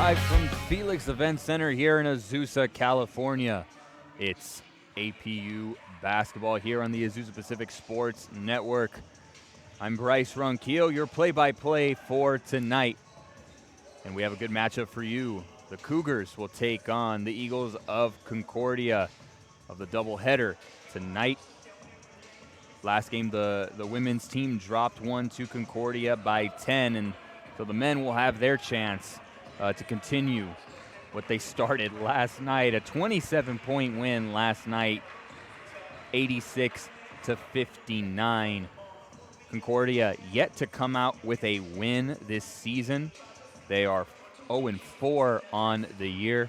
Live from Felix Event Center here in Azusa, California. It's APU basketball here on the Azusa Pacific Sports Network. I'm Bryce Ronquillo, your play-by-play for tonight. And we have a good matchup for you. The Cougars will take on the Eagles of Concordia of the doubleheader tonight. Last game, the women's team dropped one to Concordia by 10, and so the men will have their chance to continue what they started last night. A 27-point win last night, 86-59. Concordia yet to come out with a win this season. They are 0-4 on the year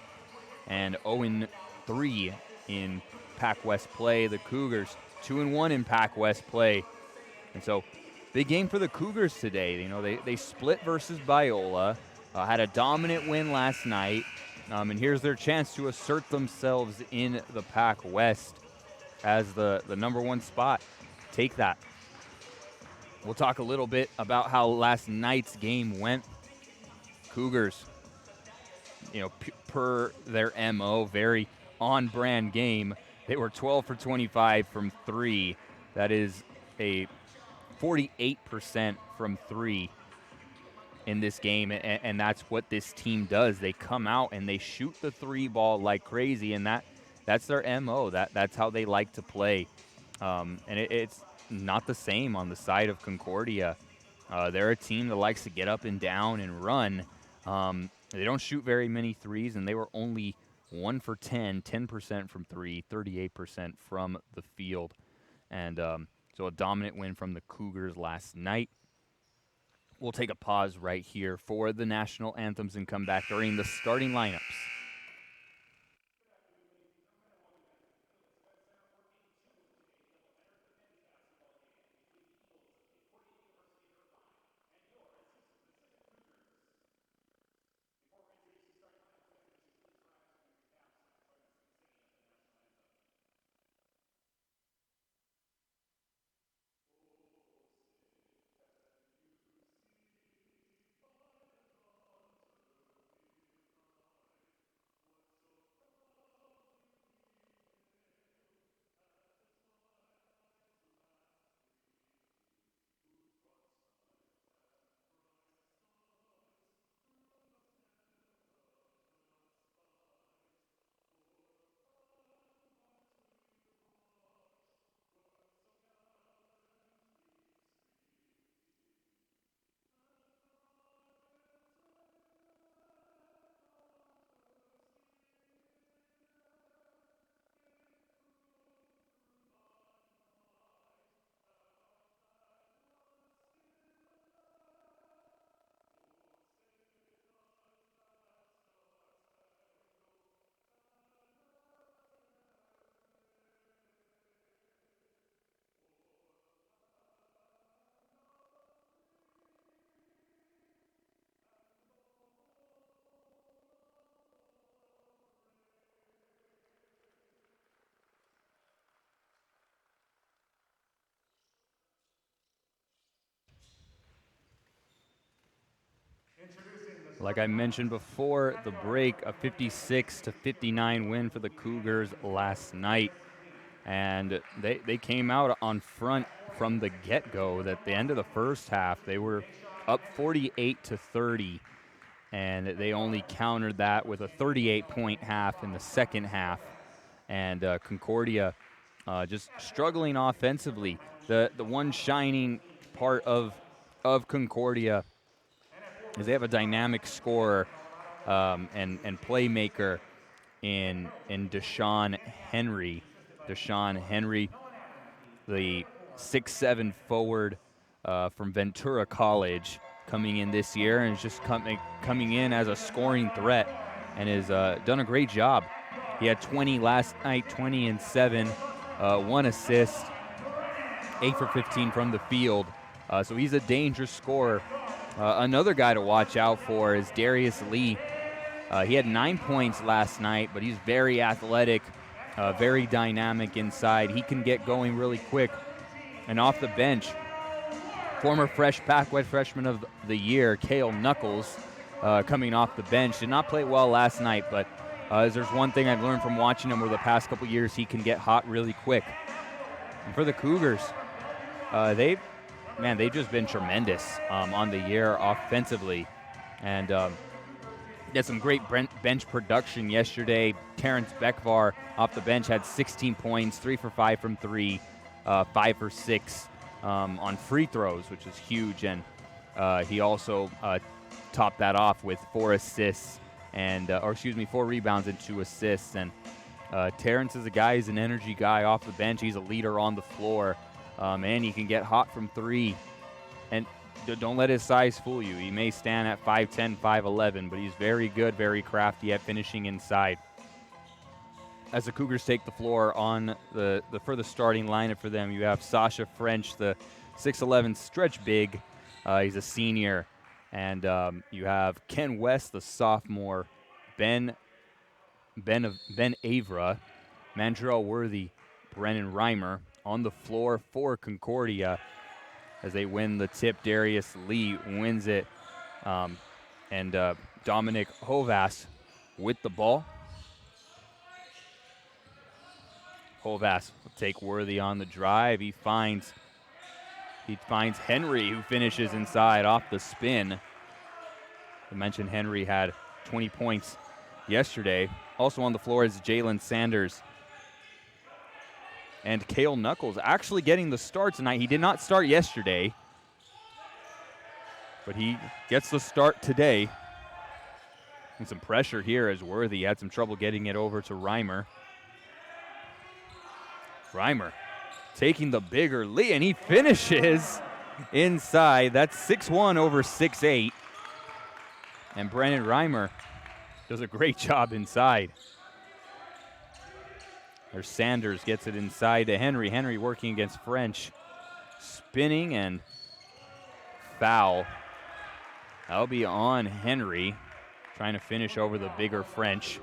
and 0-3 in Pac West play. The Cougars 2-1 in Pac West play. And so, big game for the Cougars today. You know, they split versus Biola, had a dominant win last night, and here's their chance to assert themselves in the Pac West as the number one spot. Take that. We'll talk a little bit about how last night's game went. Cougars, you know, per their MO, very on-brand game. They were 12 for 25 from three. That is a 48% from three in this game, and that's what this team does. They come out and they shoot the three ball like crazy, and that's their MO. That's how they like to play. And it's not the same on the side of Concordia. They're a team that likes to get up and down and run. They don't shoot very many threes, and they were only 1 for 10, 10% from three, 38% from the field. And so a dominant win from the Cougars last night. We'll take a pause right here for the national anthems and come back during the starting lineups. Like I mentioned before the break, a 56-59 win for the Cougars last night. And they came out on front from the get-go. At the end of the first half, they were up 48-30. And they only countered that with a 38-point half in the second half. And Concordia just struggling offensively. The one shining part of Concordia is they have a dynamic scorer and playmaker in Deshaun Henry. Deshaun Henry, the 6'7" forward from Ventura College, coming in this year and is just coming in as a scoring threat and has done a great job. He had 20 last night, 20 and 7, 1 assist, 8 for 15 from the field. So he's a dangerous scorer. Another guy to watch out for is Darius Lee. He had 9 points last night, but he's very athletic, very dynamic inside. He can get going really quick. And off the bench, former Pac West Freshman of the Year, Cale Knuckles, coming off the bench. Did not play well last night, but there's one thing I've learned from watching him over the past couple years, he can get hot really quick. And for the Cougars, they've just been tremendous on the year offensively. And had some great bench production yesterday. Terrence Beckvar off the bench had 16 points, 3 for 5 from 3, 5 for 6 on free throws, which is huge. And he also topped that off with 4 assists and 4 rebounds and 2 assists. And Terrence is a guy, he's an energy guy off the bench. He's a leader on the floor, and he can get hot from 3. And don't let his size fool you. He may stand at 5'10", 5'11", but he's very good, very crafty at finishing inside. As the Cougars take the floor on the starting lineup for them, you have Sasha French, the 6'11" stretch big. He's a senior. And you have Ken West, the sophomore, Ben Avra, Mandrell Worthy, Brennan Reimer on the floor for Concordia as they win the tip. Darius Lee wins it, and Dominic Hovas with the ball. Hovas will take Worthy on the drive. He finds Henry, who finishes inside off the spin. I mentioned Henry had 20 points yesterday. Also on the floor is Jalen Sanders. And Cale Knuckles actually getting the start tonight. He did not start yesterday, but he gets the start today. And some pressure here as Worthy had some trouble getting it over to Reimer. Reimer taking the bigger lead, and he finishes inside. That's 6'1" over 6'8". And Brennan Reimer does a great job inside. There's Sanders, gets it inside to Henry. Henry working against French. Spinning and foul. That'll be on Henry, trying to finish over the bigger French.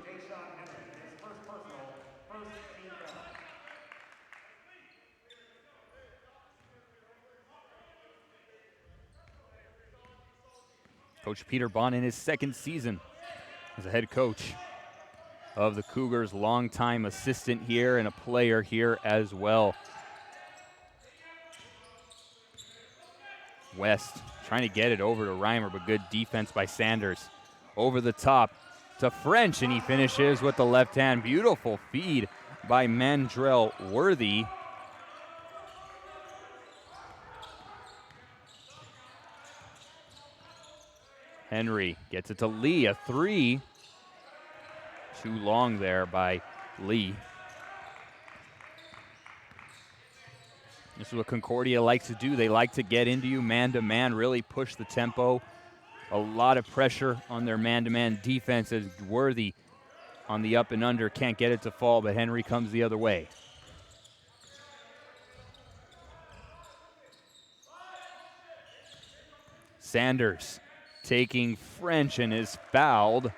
Coach Peter Bond in his second season as a head coach of the Cougars, longtime assistant here and a player here as well. West trying to get it over to Reimer, but good defense by Sanders. Over the top to French, and he finishes with the left hand. Beautiful feed by Mandrell Worthy. Henry gets it to Lee, a 3. Too long there by Lee. This is what Concordia likes to do. They like to get into you man-to-man, really push the tempo. A lot of pressure on their man-to-man defense as Worthy on the up and under. Can't get it to fall, but Henry comes the other way. Sanders taking French and is fouled.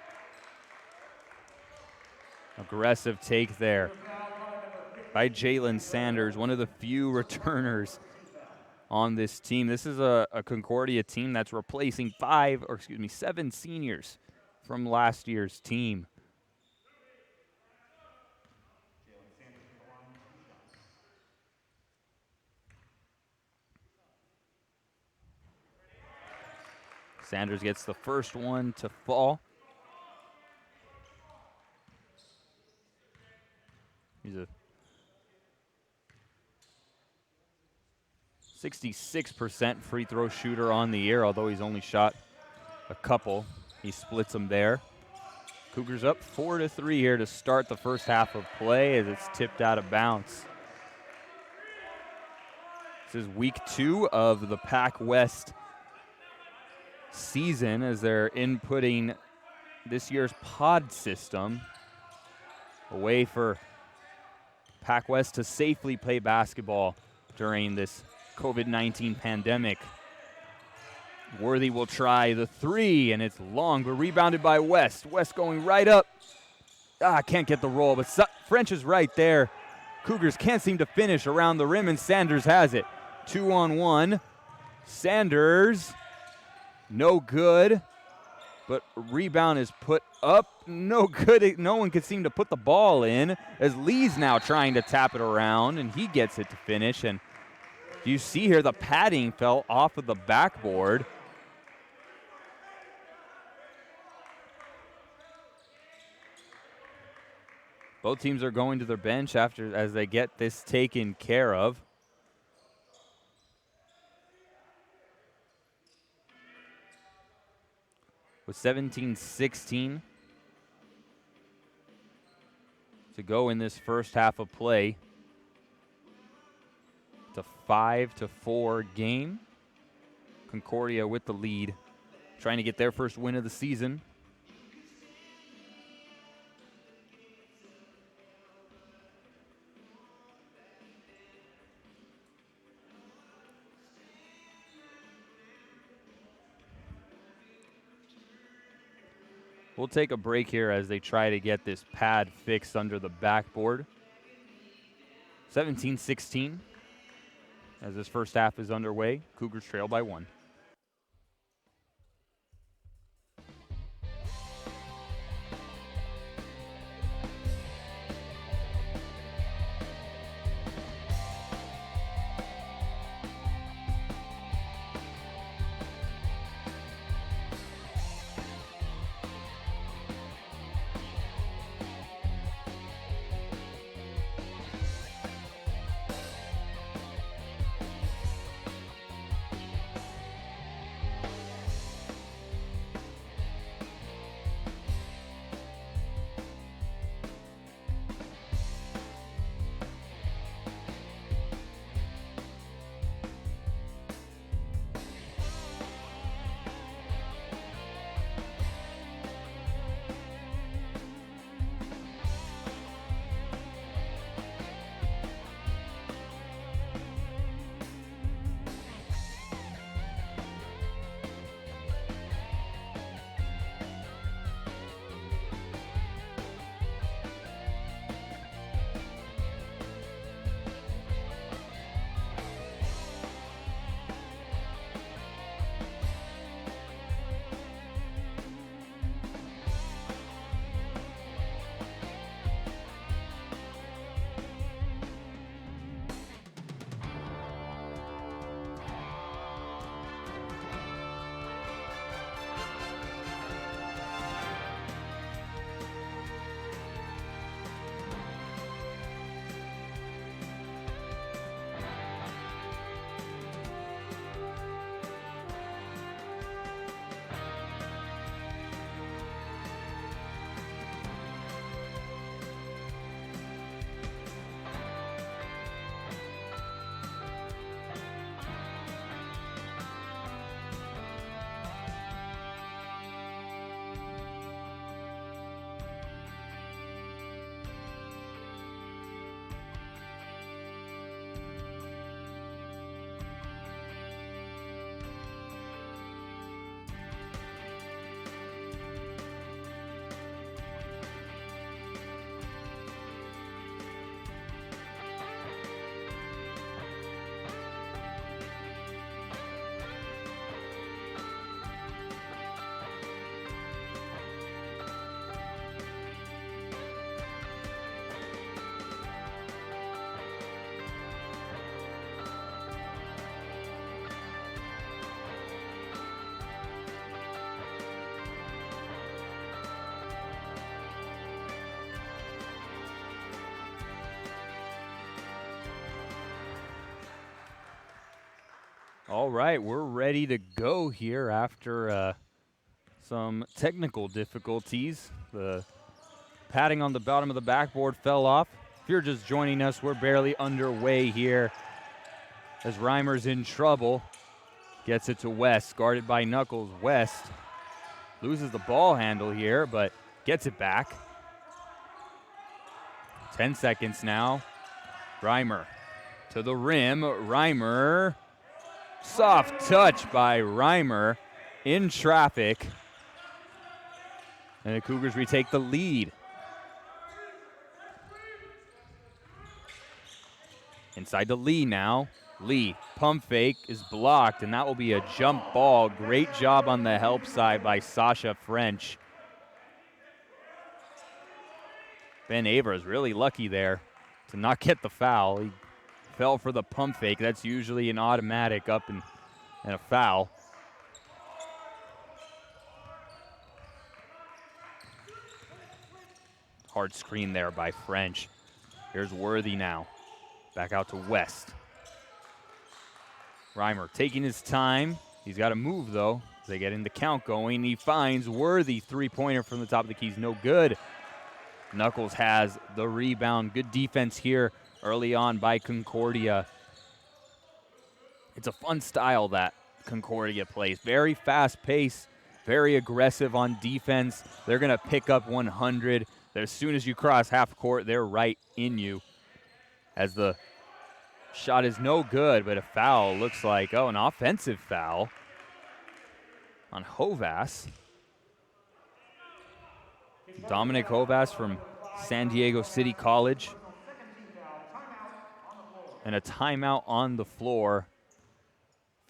Aggressive take there by Jalen Sanders, one of the few returners on this team. This is a Concordia team that's replacing 7 seniors from last year's team. Sanders gets the first one to fall. He's a 66% free throw shooter on the year, although he's only shot a couple. He splits them there. Cougars up 4-3 here to start the first half of play as it's tipped out of bounds. This is week 2 of the Pac West season as they're inputting this year's pod system, a way for Pac West to safely play basketball during this COVID-19 pandemic. Worthy will try the 3, and it's long, but rebounded by West. West going right up. Can't get the roll, but French is right there. Cougars can't seem to finish around the rim, and Sanders has it. 2-on-1. Sanders, no good. but rebound is put up. No good. No one could seem to put the ball in, as Lee's now trying to tap it around, and he gets it to finish. And you see here the padding fell off of the backboard. Both teams are going to their bench as they get this taken care of. With 17-16 to go in this first half of play. It's a 5-4 game. Concordia with the lead, trying to get their first win of the season. We'll take a break here as they try to get this pad fixed under the backboard. 17-16 as this first half is underway. Cougars trail by 1. All right, we're ready to go here after some technical difficulties. The padding on the bottom of the backboard fell off. If you're just joining us, we're barely underway here as Reimer's in trouble. Gets it to West, guarded by Knuckles. West loses the ball handle here, but gets it back. 10 seconds now. Reimer to the rim. Reimer. Soft touch by Reimer in traffic. And the Cougars retake the lead. Inside to Lee now. Lee, pump fake is blocked, and that will be a jump ball. Great job on the help side by Sasha French. Ben Avra is really lucky there to not get the foul. He fell for the pump fake. That's usually an automatic up and a foul. Hard screen there by French. Here's Worthy now. Back out to West. Reimer taking his time. He's got to move, though, as they get in the count going. He finds Worthy. Three-pointer from the top of the keys. No good. Knuckles has the rebound. Good defense here early on by Concordia. It's a fun style that Concordia plays. Very fast pace, very aggressive on defense. They're going to pick up 100. As soon as you cross half court, they're right in you. As the shot is no good, but a foul looks like, an offensive foul on Hovas. Dominic Hovas from San Diego City College. And a timeout on the floor.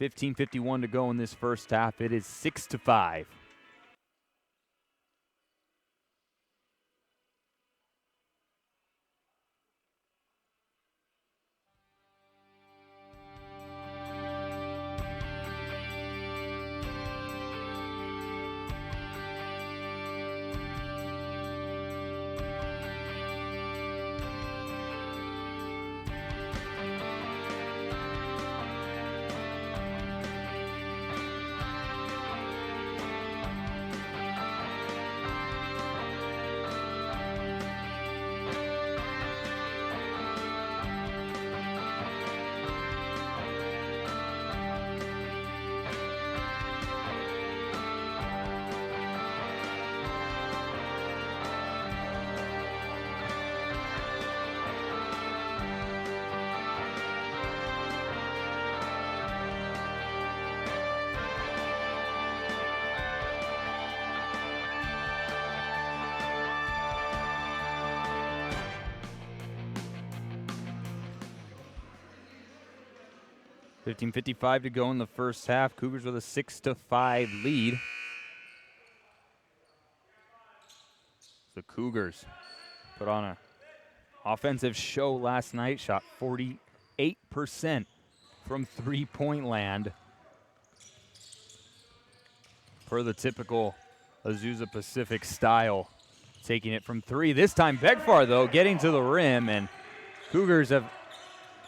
15:51 to go in this first half. It is 6-5. $15:55 to go in the first half. Cougars with a 6-5 lead. The Cougars put on an offensive show last night. Shot 48% from three-point land. Per the typical Azusa Pacific style. Taking it from three. This time Begfar, though, getting to the rim. And Cougars have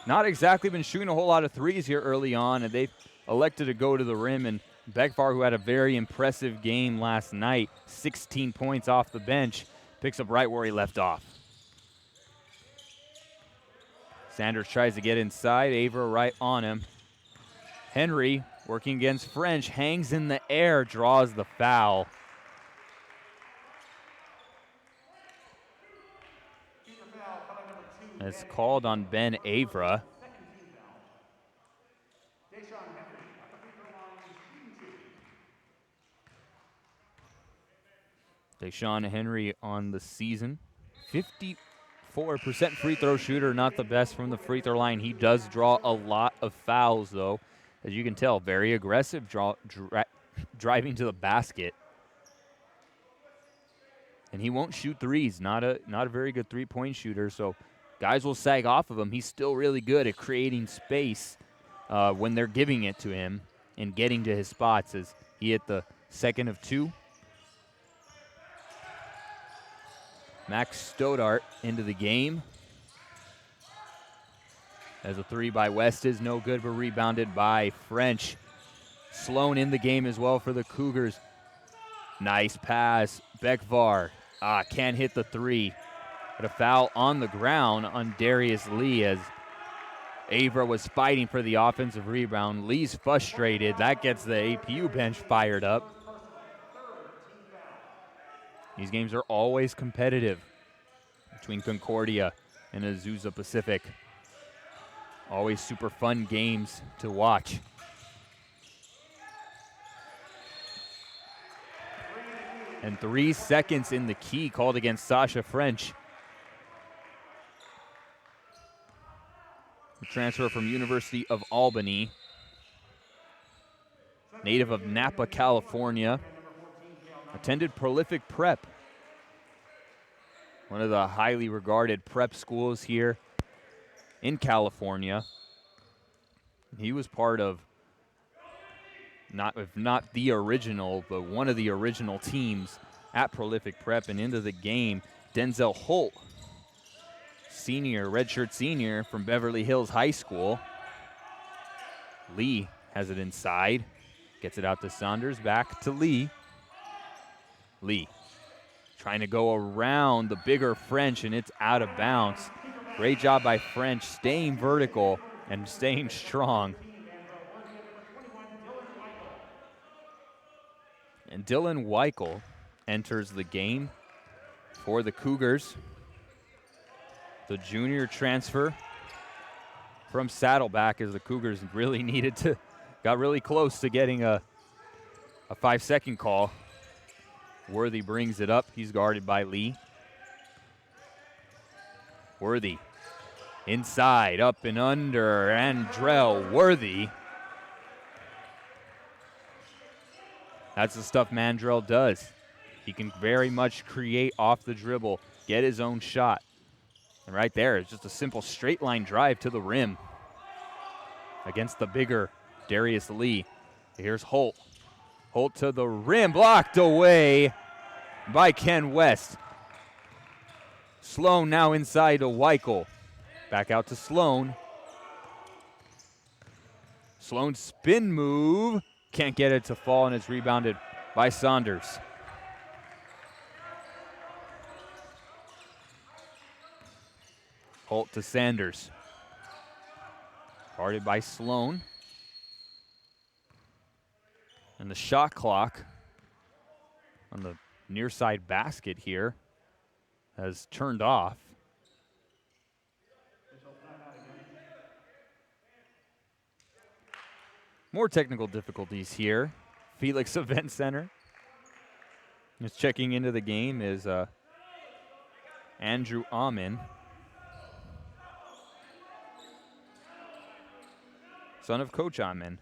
not exactly been shooting a whole lot of threes here early on, and they've elected to go to the rim. And Begfar, who had a very impressive game last night, 16 points off the bench, picks up right where he left off. Sanders tries to get inside. Avra right on him. Henry, working against French, hangs in the air, draws the foul. It's called on Ben Avra. Deshaun Henry on the season. 54% free throw shooter, not the best from the free throw line. He does draw a lot of fouls, though. As you can tell, very aggressive driving to the basket. And he won't shoot threes. Not a very good three-point shooter, so guys will sag off of him. He's still really good at creating space when they're giving it to him and getting to his spots, as he hit the second of two. Max Stodart into the game. As a three by West is no good, but rebounded by French. Sloan in the game as well for the Cougars. Nice pass. Bekvar can't hit the three. But a foul on the ground on Darius Lee, as Avra was fighting for the offensive rebound. Lee's frustrated. That gets the APU bench fired up. These games are always competitive between Concordia and Azusa Pacific. Always super fun games to watch. And 3 seconds in the key called against Sasha French. a transfer from University of Albany, native of Napa, California, attended Prolific Prep, one of the highly regarded prep schools here in California. He was part of, if not the original, but one of the original teams at Prolific Prep. And into the game, Denzel Holt, senior, redshirt senior from Beverly Hills High School. Lee has it inside, gets it out to Saunders, back to Lee. Lee trying to go around the bigger French, and it's out of bounds. Great job by French, staying vertical and staying strong. And Dylan Weichel enters the game for the Cougars. The junior transfer from Saddleback, as the Cougars really got really close to getting a 5-second call. Worthy brings it up. He's guarded by Lee. Worthy inside, up and under. Mandrell Worthy. That's the stuff Mandrell does. He can very much create off the dribble, get his own shot. And right there, it's just a simple straight line drive to the rim against the bigger Darius Lee. Here's Holt. Holt to the rim, blocked away by Ken West. Sloan now inside to Weichel. Back out to Sloan. Sloan's spin move. Can't get it to fall, and it's rebounded by Saunders. Holt to Sanders. Guarded by Sloan. And the shot clock on the near side basket here has turned off. More technical difficulties here. Felix Event Center. Just checking into the game is Andrew Amin, son of Coach Amin.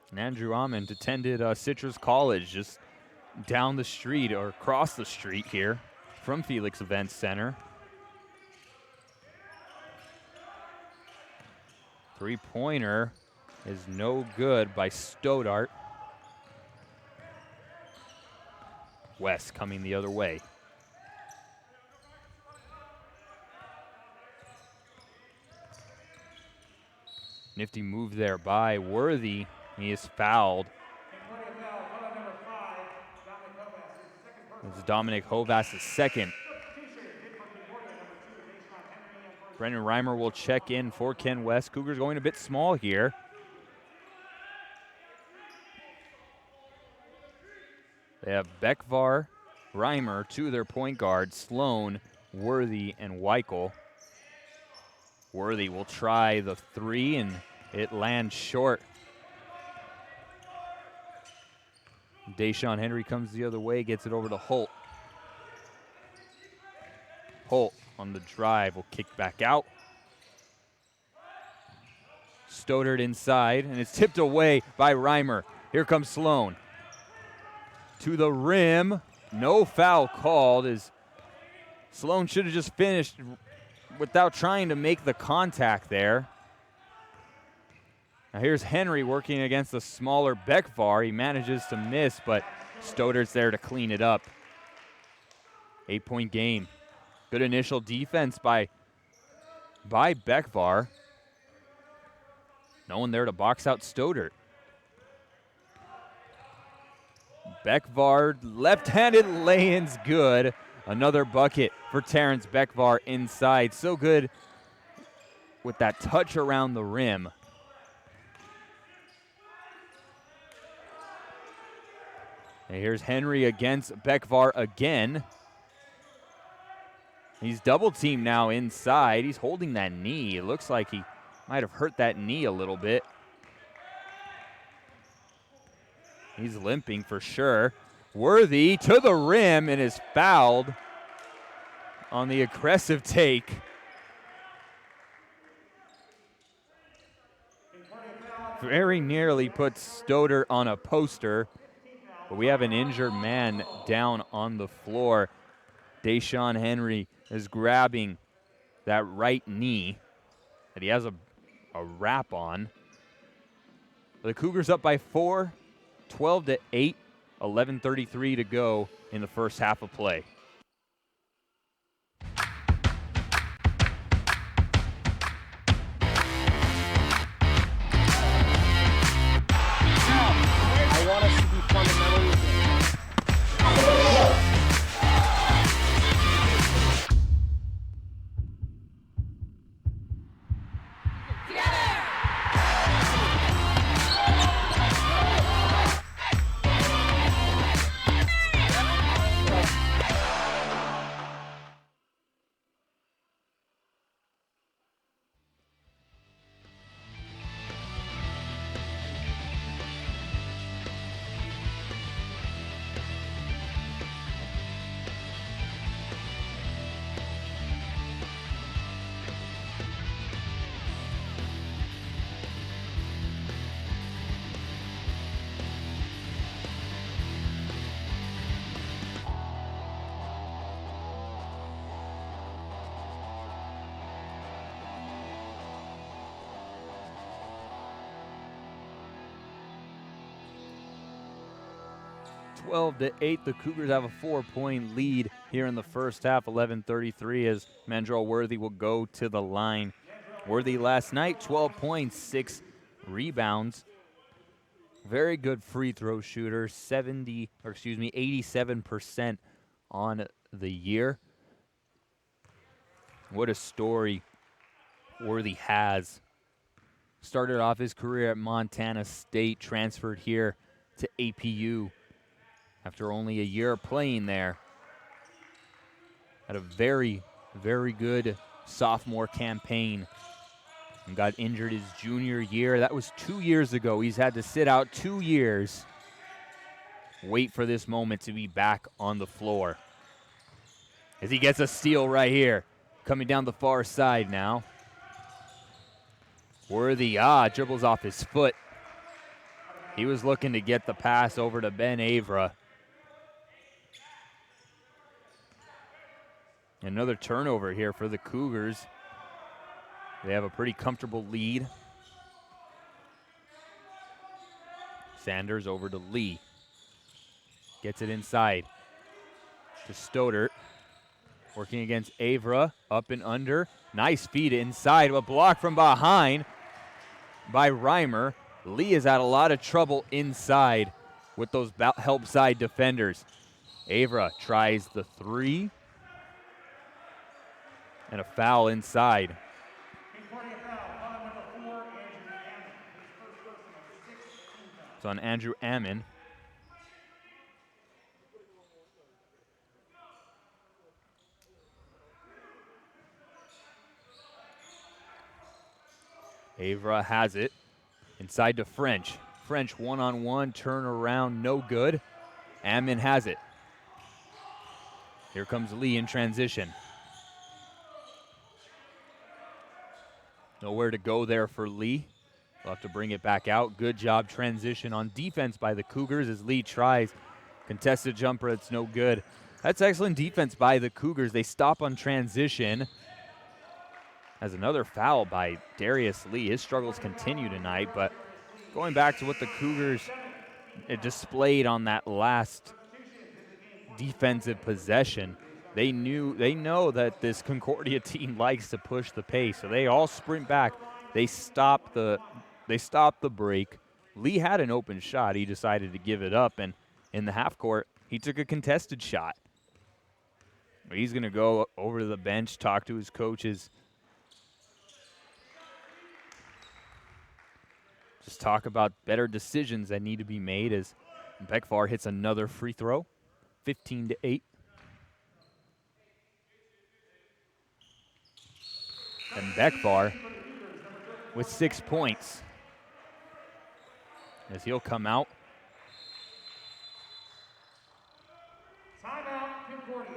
And Andrew Amin attended Citrus College just down the street or across the street here from Felix Event Center. Three-pointer is no good by Stoddart. West coming the other way. Nifty move there by Worthy. He is fouled. It's Dominic Hovas' second. Brendan Reimer will check in for Ken West. Cougars going a bit small here. They have Beckvar, Reimer, two of their point guards, Sloan, Worthy, and Weichel. Worthy will try the three, and it lands short. Deshaun Henry comes the other way, gets it over to Holt. Holt on the drive will kick back out. Stoddard inside, and it's tipped away by Reimer. Here comes Sloan. To the rim. No foul called, as Sloan should have just finished without trying to make the contact there. Now here's Henry working against the smaller Beckvar. He manages to miss, but Stoddard's there to clean it up. 8-point game. Good initial defense by Beckvar. No one there to box out Stoddard. Beckvar, left-handed lay-in's good. Another bucket for Terrence Beckvar inside. So good with that touch around the rim. And here's Henry against Beckvar again. He's double-teamed now inside. He's holding that knee. It looks like he might have hurt that knee a little bit. He's limping for sure. Worthy to the rim and is fouled. on the aggressive take. Very nearly puts Stoddard on a poster, but we have an injured man down on the floor. Deshaun Henry is grabbing that right knee that he has a wrap on. The Cougars up by 4, 12-8, 11:33 to go in the first half of play. I want us to be fundamentally to 8, the Cougars have a 4-point lead here in the first half, 11:33, as Mandrell Worthy will go to the line. Worthy last night, 12 points, 6 rebounds. Very good free throw shooter, 87% on the year. What a story Worthy has. Started off his career at Montana State, transferred here to APU after only a year playing there. Had a very, very good sophomore campaign and got injured his junior year. That was 2 years ago. He's had to sit out 2 years, wait for this moment to be back on the floor. As he gets a steal right here, coming down the far side now. Worthy, dribbles off his foot. He was looking to get the pass over to Ben Avra. Another turnover here for the Cougars. They have a pretty comfortable lead. Sanders over to Lee. Gets it inside to Stoddard. Working against Avra, up and under. Nice feed inside, a block from behind by Reimer. Lee has had a lot of trouble inside with those help side defenders. Avra tries the three. And a foul inside. It's on Andrew Ammon. Avra has it. Inside to French. French one-on-one, turn around, no good. Ammon has it. Here comes Lee in transition. Nowhere to go there for Lee. They'll have to bring it back out. Good job transition on defense by the Cougars as Lee tries. Contested jumper, it's no good. That's excellent defense by the Cougars. They stop on transition. As another foul by Darius Lee. His struggles continue tonight, but going back to what the Cougars displayed on that last defensive possession, they know that this Concordia team likes to push the pace, so they all sprint back. They stop the break. Lee had an open shot. He decided to give it up, and in the half court, he took a contested shot. He's going to go over to the bench, talk to his coaches. Just talk about better decisions that need to be made as Beckfar hits another free throw, 15-8. And Beckfar with 6 points as he'll come out. Timeout, Concordia.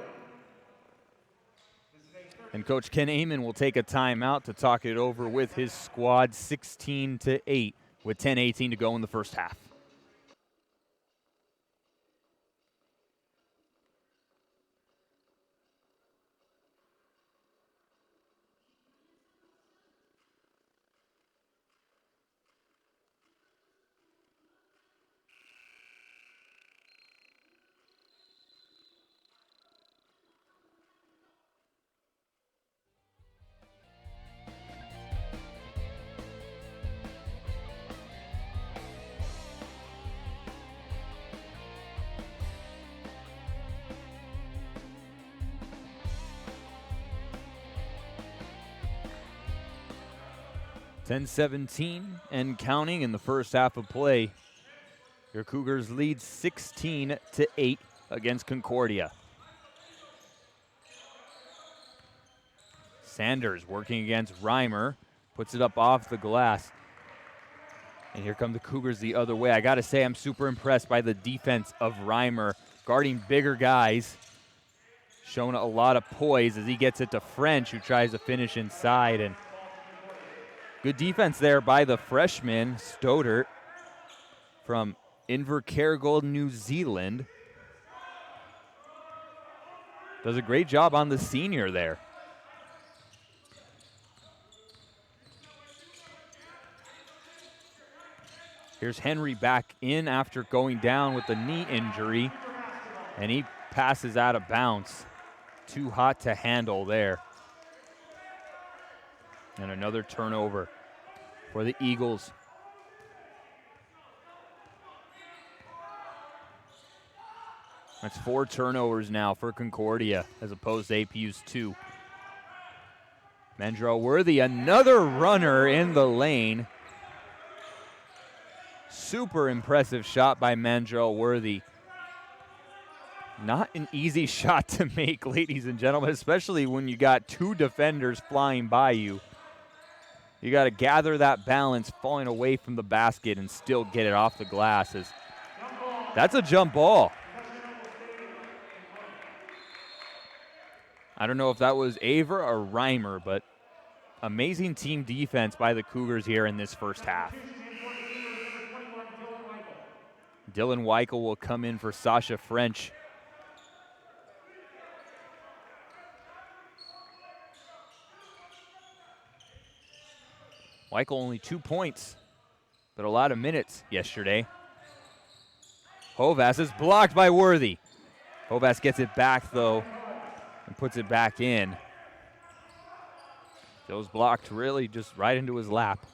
And Coach Ken Amon will take a timeout to talk it over with his squad, 16-8, with 10:18 to go in the first half. .17 and counting in the first half of play. Your Cougars lead 16-8 against Concordia. Sanders working against Reimer, puts it up off the glass. And here come the Cougars the other way. I gotta say, I'm super impressed by the defense of Reimer, guarding bigger guys. Showing a lot of poise as he gets it to French, who tries to finish inside. And good defense there by the freshman, Stoddart, from Invercargill, New Zealand. Does a great job on the senior there. Here's Henry back in after going down with a knee injury, and he passes out of bounds. Too hot to handle there. And another turnover for the Eagles. That's 4 turnovers now for Concordia as opposed to APU's 2. Mandrell Worthy, another runner in the lane. Super impressive shot by Mandrell Worthy. Not an easy shot to make, ladies and gentlemen, especially when you got 2 defenders flying by you. You got to gather that balance, falling away from the basket, and still get it off the glass. That's a jump ball. I don't know if that was Aver or Reimer, but amazing team defense by the Cougars here in this first half. Dylan Weichel will come in for Sasha French. Weichel only 2 points, but a lot of minutes yesterday. Hovas is blocked by Worthy. Hovas gets it back, though, and puts it back in. Those blocked really just right into his lap.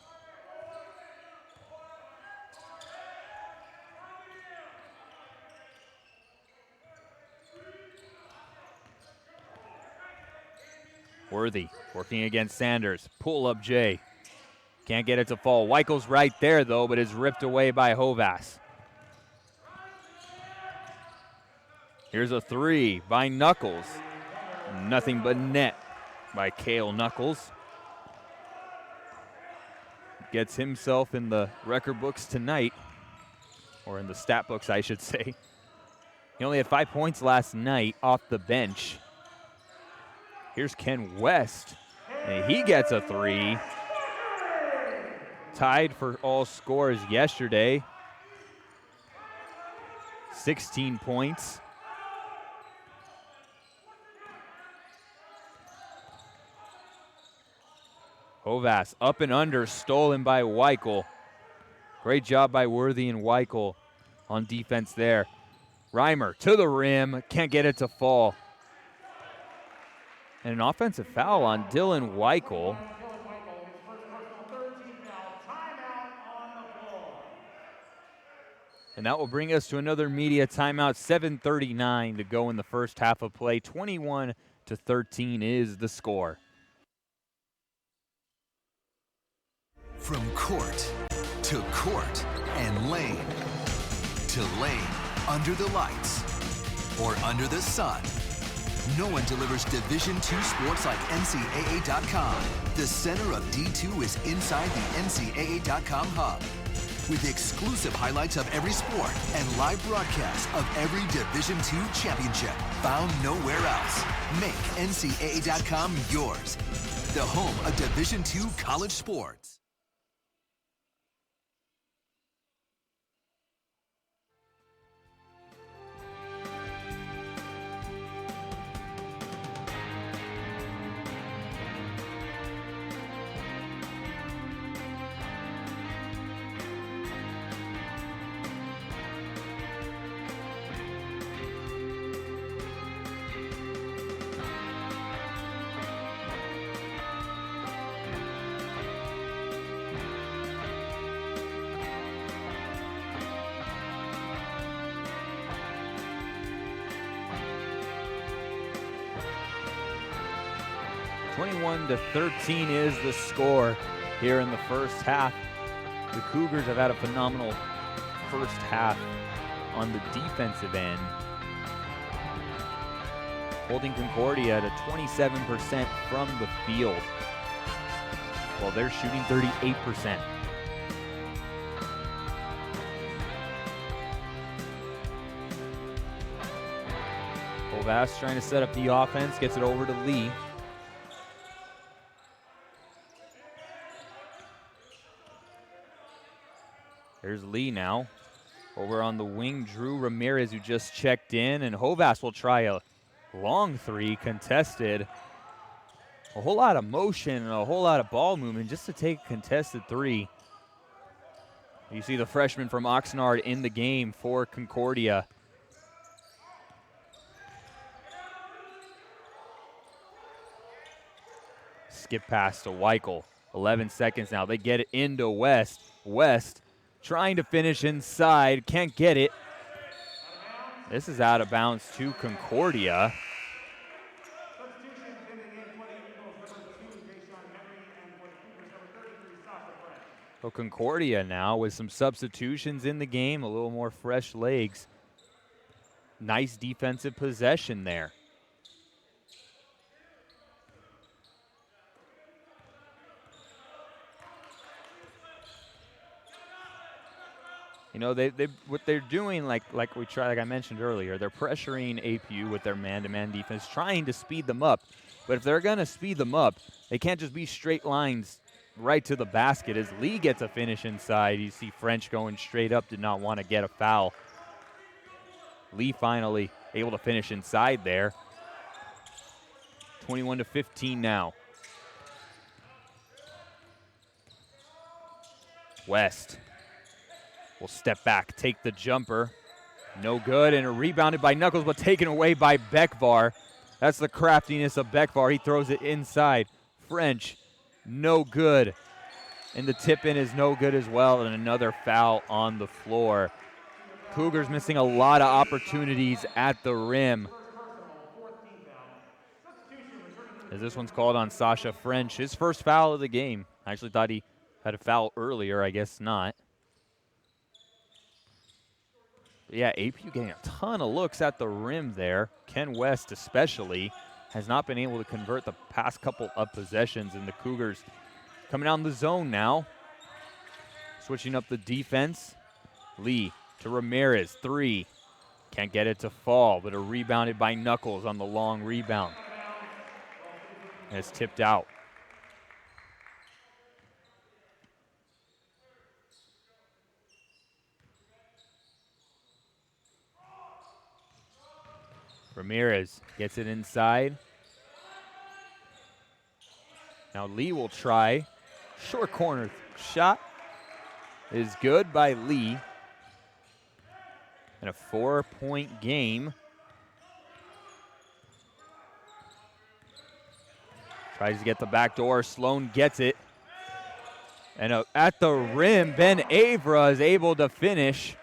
Worthy working against Sanders. Pull up Jay. Can't get it to fall. Weichel's right there, though, but is ripped away by Hovas. Here's a 3 by Knuckles. Nothing but net by Cale Knuckles. Gets himself in the record books tonight, or in the stat books, I should say. He only had 5 points last night off the bench. Here's Ken West, and he gets a 3. Tied for all scores yesterday. 16 points. Hovas up and under, stolen by Weichel. Great job by Worthy and Weichel on defense there. Reimer to the rim, can't get it to fall. And an offensive foul on Dylan Weichel. And that will bring us to another media timeout. 7:39 to go in the first half of play. 21-13 is the score. From court to court and lane to lane, under the lights or under the sun, no one delivers Division II sports like NCAA.com. The center of D2 is inside the NCAA.com hub, with exclusive highlights of every sport and live broadcasts of every Division II championship. found nowhere else. Make NCAA.com yours. The home of Division II college sports. (21-13) is the score here in the first half. The Cougars have had a phenomenal first half on the defensive end, holding Concordia to 27% from the field, while they're shooting 38%. Kovacs trying to set up the offense, gets it over to Lee. There's Lee now. Over on the wing, Drew Ramirez, who just checked in, and Hovas will try a long three, contested. A whole lot of motion and a whole lot of ball movement just to take a contested three. You see the freshman from Oxnard in the game for Concordia. Skip pass to Weichel. 11 seconds now. They get it into West. West trying to finish inside, can't get it. This is out of bounds to Concordia. So Concordia now with some substitutions in the game, a little more fresh legs. Nice defensive possession there. You know, what they're doing, like I mentioned earlier, they're pressuring APU with their man-to-man defense, trying to speed them up. But if they're going to speed them up, they can't just be straight lines right to the basket. As Lee gets a finish inside, you see French going straight up, did not want to get a foul. Lee finally able to finish inside there. 21-15 now. West will step back, take the jumper. No good, and rebounded by Knuckles, but taken away by Beckvar. That's the craftiness of Beckvar. He throws it inside. French, no good. And the tip-in is no good as well, and another foul on the floor. Cougars missing a lot of opportunities at the rim. As this one's called on Sasha French, his first foul of the game. I actually thought he had a foul earlier, I guess not. Yeah, APU getting a ton of looks at the rim there. Ken West especially has not been able to convert the past couple of possessions, and the Cougars coming down the zone now. Switching up the defense. Lee to Ramirez, three. Can't get it to fall, but rebounded by Knuckles on the long rebound. And it's tipped out. Ramirez gets it inside. Now Lee will try. Short corner shot is good by Lee. And a 4-point game. Tries to get the back door. Sloan gets it. And at the rim, Ben Avra is able to finish.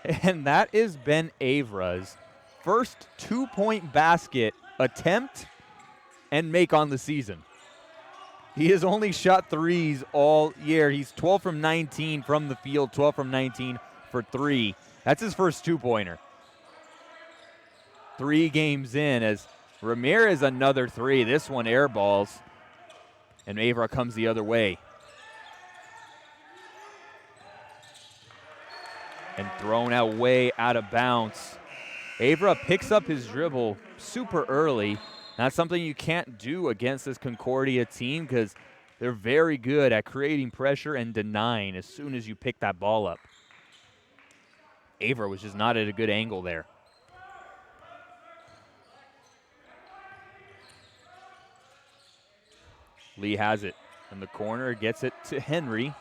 And that is Ben Avra's first 2-point basket attempt and make on the season. He has only shot threes all year. He's 12 from 19 from the field, 12 from 19 for three. That's his first 2-pointer. 3 games in as Ramirez another three. This one airballs, and Avra comes the other way. And thrown out way out of bounds. Avra picks up his dribble super early. That's something you can't do against this Concordia team because they're very good at creating pressure and denying as soon as you pick that ball up. Avra was just not at a good angle there. Lee has it in the corner, gets it to Henry.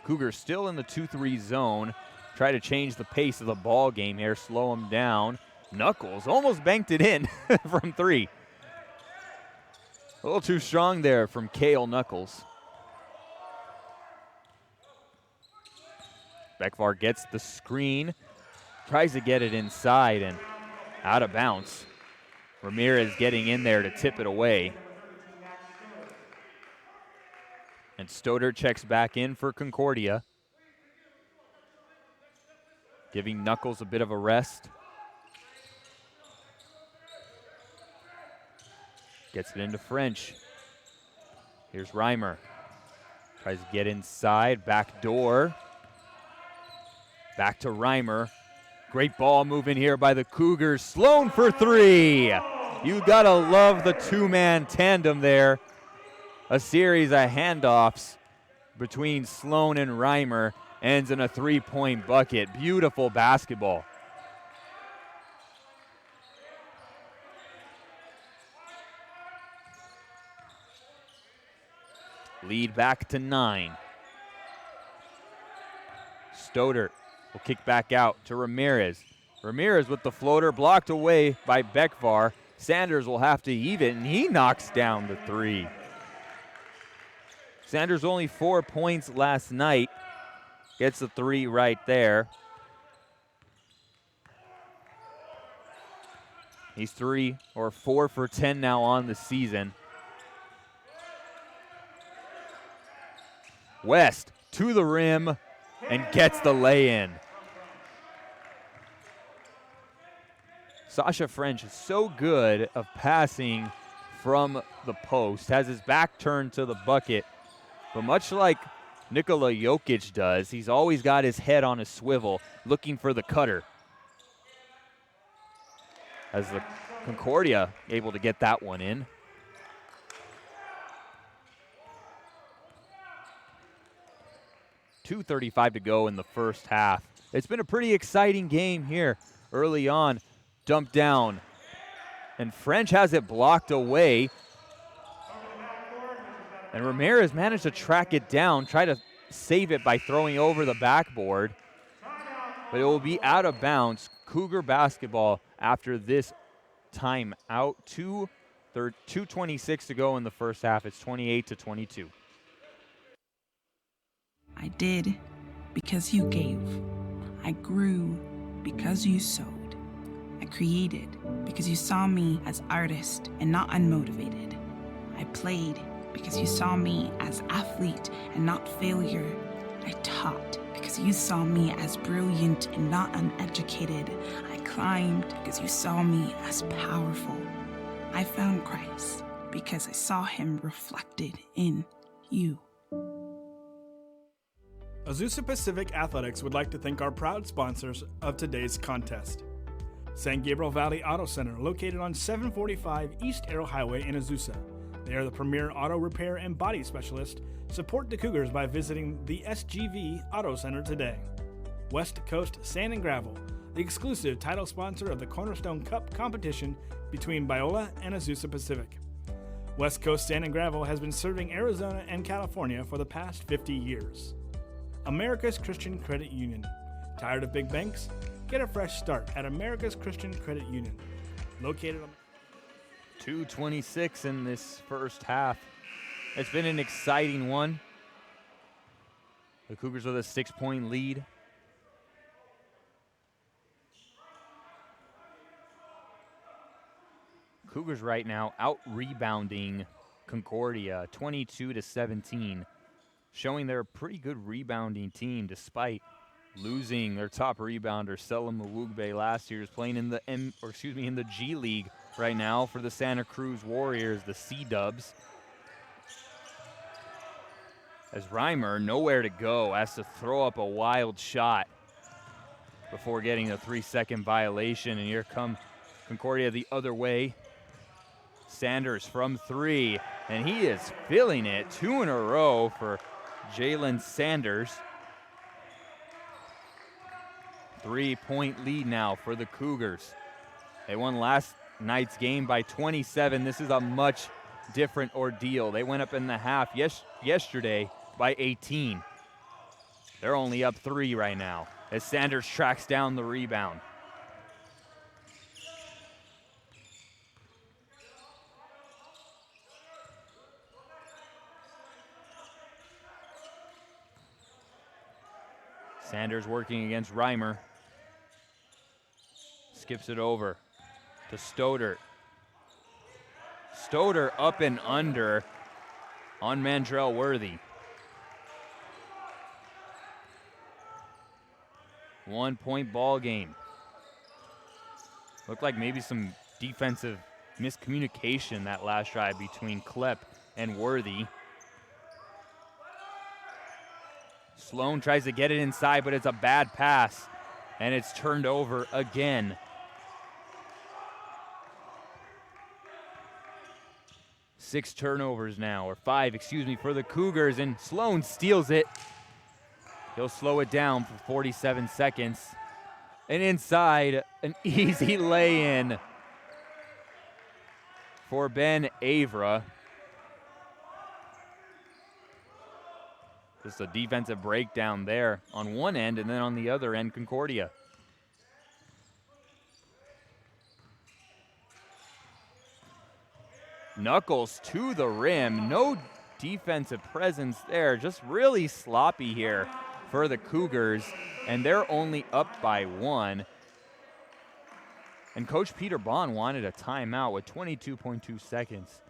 Cougars still in the 2-3 zone. Try to change the pace of the ball game here, slow him down. Knuckles almost banked it in from 3. A little too strong there from Kale Knuckles. Bekvar gets the screen, tries to get it inside and out of bounds. Ramirez getting in there to tip it away. And Stoddard checks back in for Concordia, giving Knuckles a bit of a rest. Gets it into French. Here's Reimer. Tries to get inside, back door. Back to Reimer. Great ball moving here by the Cougars. Sloan for 3. You gotta love the two-man tandem there. A series of handoffs between Sloan and Reimer ends in a 3-point bucket. Beautiful basketball. Lead back to 9. Stoddard will kick back out to Ramirez. Ramirez with the floater blocked away by Bekvar. Sanders will have to heave it, and he knocks down the 3. Sanders only 4 points last night. Gets the 3 right there. He's 3 or 4 for 10 now on the season. West to the rim and gets the lay-in. Sasha French is so good of passing from the post, has his back turned to the bucket, but much like Nikola Jokic does, he's always got his head on a swivel looking for the cutter. As the Concordia able to get that one in. .235 to go in the first half. It's been a pretty exciting game here early on. Dump down, and French has it blocked away. And Ramirez managed to track it down, try to save it by throwing over the backboard. But it will be out of bounds. Cougar basketball after this timeout. 2:26 to go in the first half. It's 28-22. I did because you gave. I grew because you sowed. I created because you saw me as artist and not unmotivated. I played because you saw me as athlete and not failure. I taught because you saw me as brilliant and not uneducated. I climbed because you saw me as powerful. I found Christ because I saw him reflected in you. Azusa Pacific Athletics would like to thank our proud sponsors of today's contest. San Gabriel Valley Auto Center, located on 745 East Arrow Highway in Azusa. They are the premier auto repair and body specialist. Support the Cougars by visiting the SGV Auto Center today. West Coast Sand and Gravel, the exclusive title sponsor of the Cornerstone Cup competition between Biola and Azusa Pacific. West Coast Sand and Gravel has been serving Arizona and California for the past 50 years. America's Christian Credit Union. Tired of big banks? Get a fresh start at America's Christian Credit Union. Located on 2:26 in this first half. It's been an exciting one. The Cougars with a 6-point lead. Cougars right now out-rebounding Concordia 22-17, showing they're a pretty good rebounding team despite losing their top rebounder, Selim Mawugbe, last year. Is playing in the in the G League right now for the Santa Cruz Warriors, the C-Dubs. As Reimer, nowhere to go, has to throw up a wild shot. before getting a 3-second violation. And here come Concordia the other way. Sanders from 3, and he is filling it. 2 in a row for Jalen Sanders. 3-point lead now for the Cougars. They won last night's game by 27. This is a much different ordeal. They went up in the half yesterday by 18. They're only up 3 right now as Sanders tracks down the rebound. Sanders working against Reimer. Skips it over to Stoddert. Stoddert up and under on Mandrell Worthy. 1-point ball game. Looked like maybe some defensive miscommunication that last drive between Klepp and Worthy. Sloan tries to get it inside, but it's a bad pass, and it's turned over again. 6 turnovers now, or 5, excuse me, for the Cougars, and Sloan steals it. He'll slow it down for 47 seconds. And inside, an easy lay-in for Ben Avra. Just a defensive breakdown there on one end, and then on the other end, Concordia. Knuckles to the rim. No defensive presence there. Just really sloppy here for the Cougars, and they're only up by 1. And Coach Peter Bond wanted a timeout with 22.2 seconds.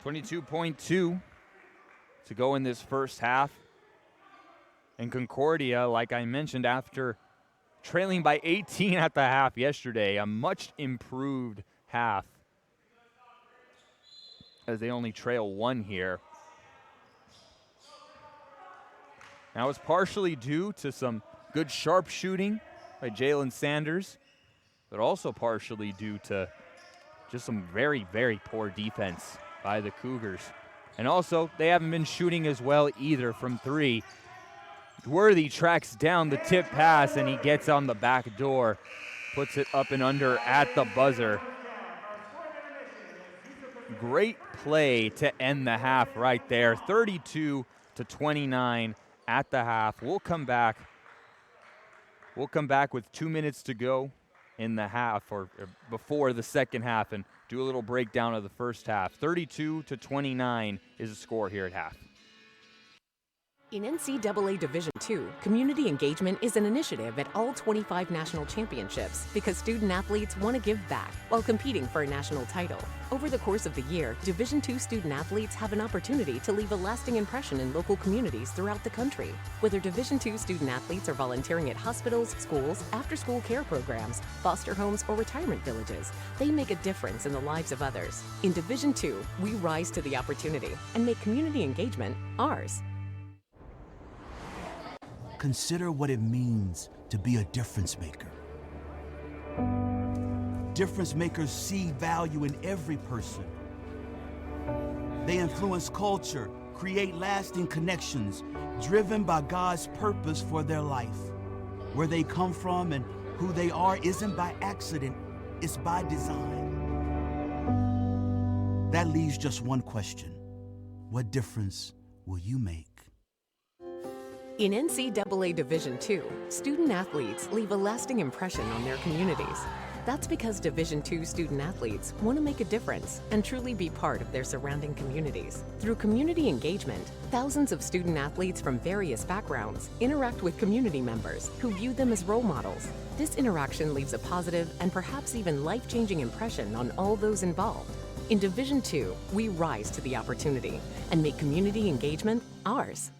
.2 to go in this first half. And Concordia, like I mentioned, after trailing by 18 at the half yesterday, a much improved half as they only trail 1 here. Now it's partially due to some good sharp shooting by Jalen Sanders, but also partially due to just some very, very poor defense by the Cougars. And also, they haven't been shooting as well either from 3. Worthy tracks down the tip pass, and he gets on the back door, puts it up and under at the buzzer. Great play to end the half right there. 32-29 at the half. We'll come back with 2 minutes to go in the half, or before the second half, and do a little breakdown of the first half. 32-29 is the score here at half. In NCAA Division II, community engagement is an initiative at all 25 national championships because student athletes want to give back while competing for a national title. Over the course of the year, Division II student athletes have an opportunity to leave a lasting impression in local communities throughout the country. Whether Division II student athletes are volunteering at hospitals, schools, after-school care programs, foster homes, or retirement villages, they make a difference in the lives of others. In Division II, we rise to the opportunity and make community engagement ours. Consider what it means to be a difference maker. Difference makers see value in every person. They influence culture, create lasting connections, driven by God's purpose for their life. Where they come from and who they are isn't by accident, it's by design. That leaves just one question. What difference will you make? In NCAA Division II, student athletes leave a lasting impression on their communities. That's because Division II student athletes want to make a difference and truly be part of their surrounding communities. Through community engagement, thousands of student athletes from various backgrounds interact with community members who view them as role models. This interaction leaves a positive and perhaps even life-changing impression on all those involved. In Division II, we rise to the opportunity and make community engagement ours.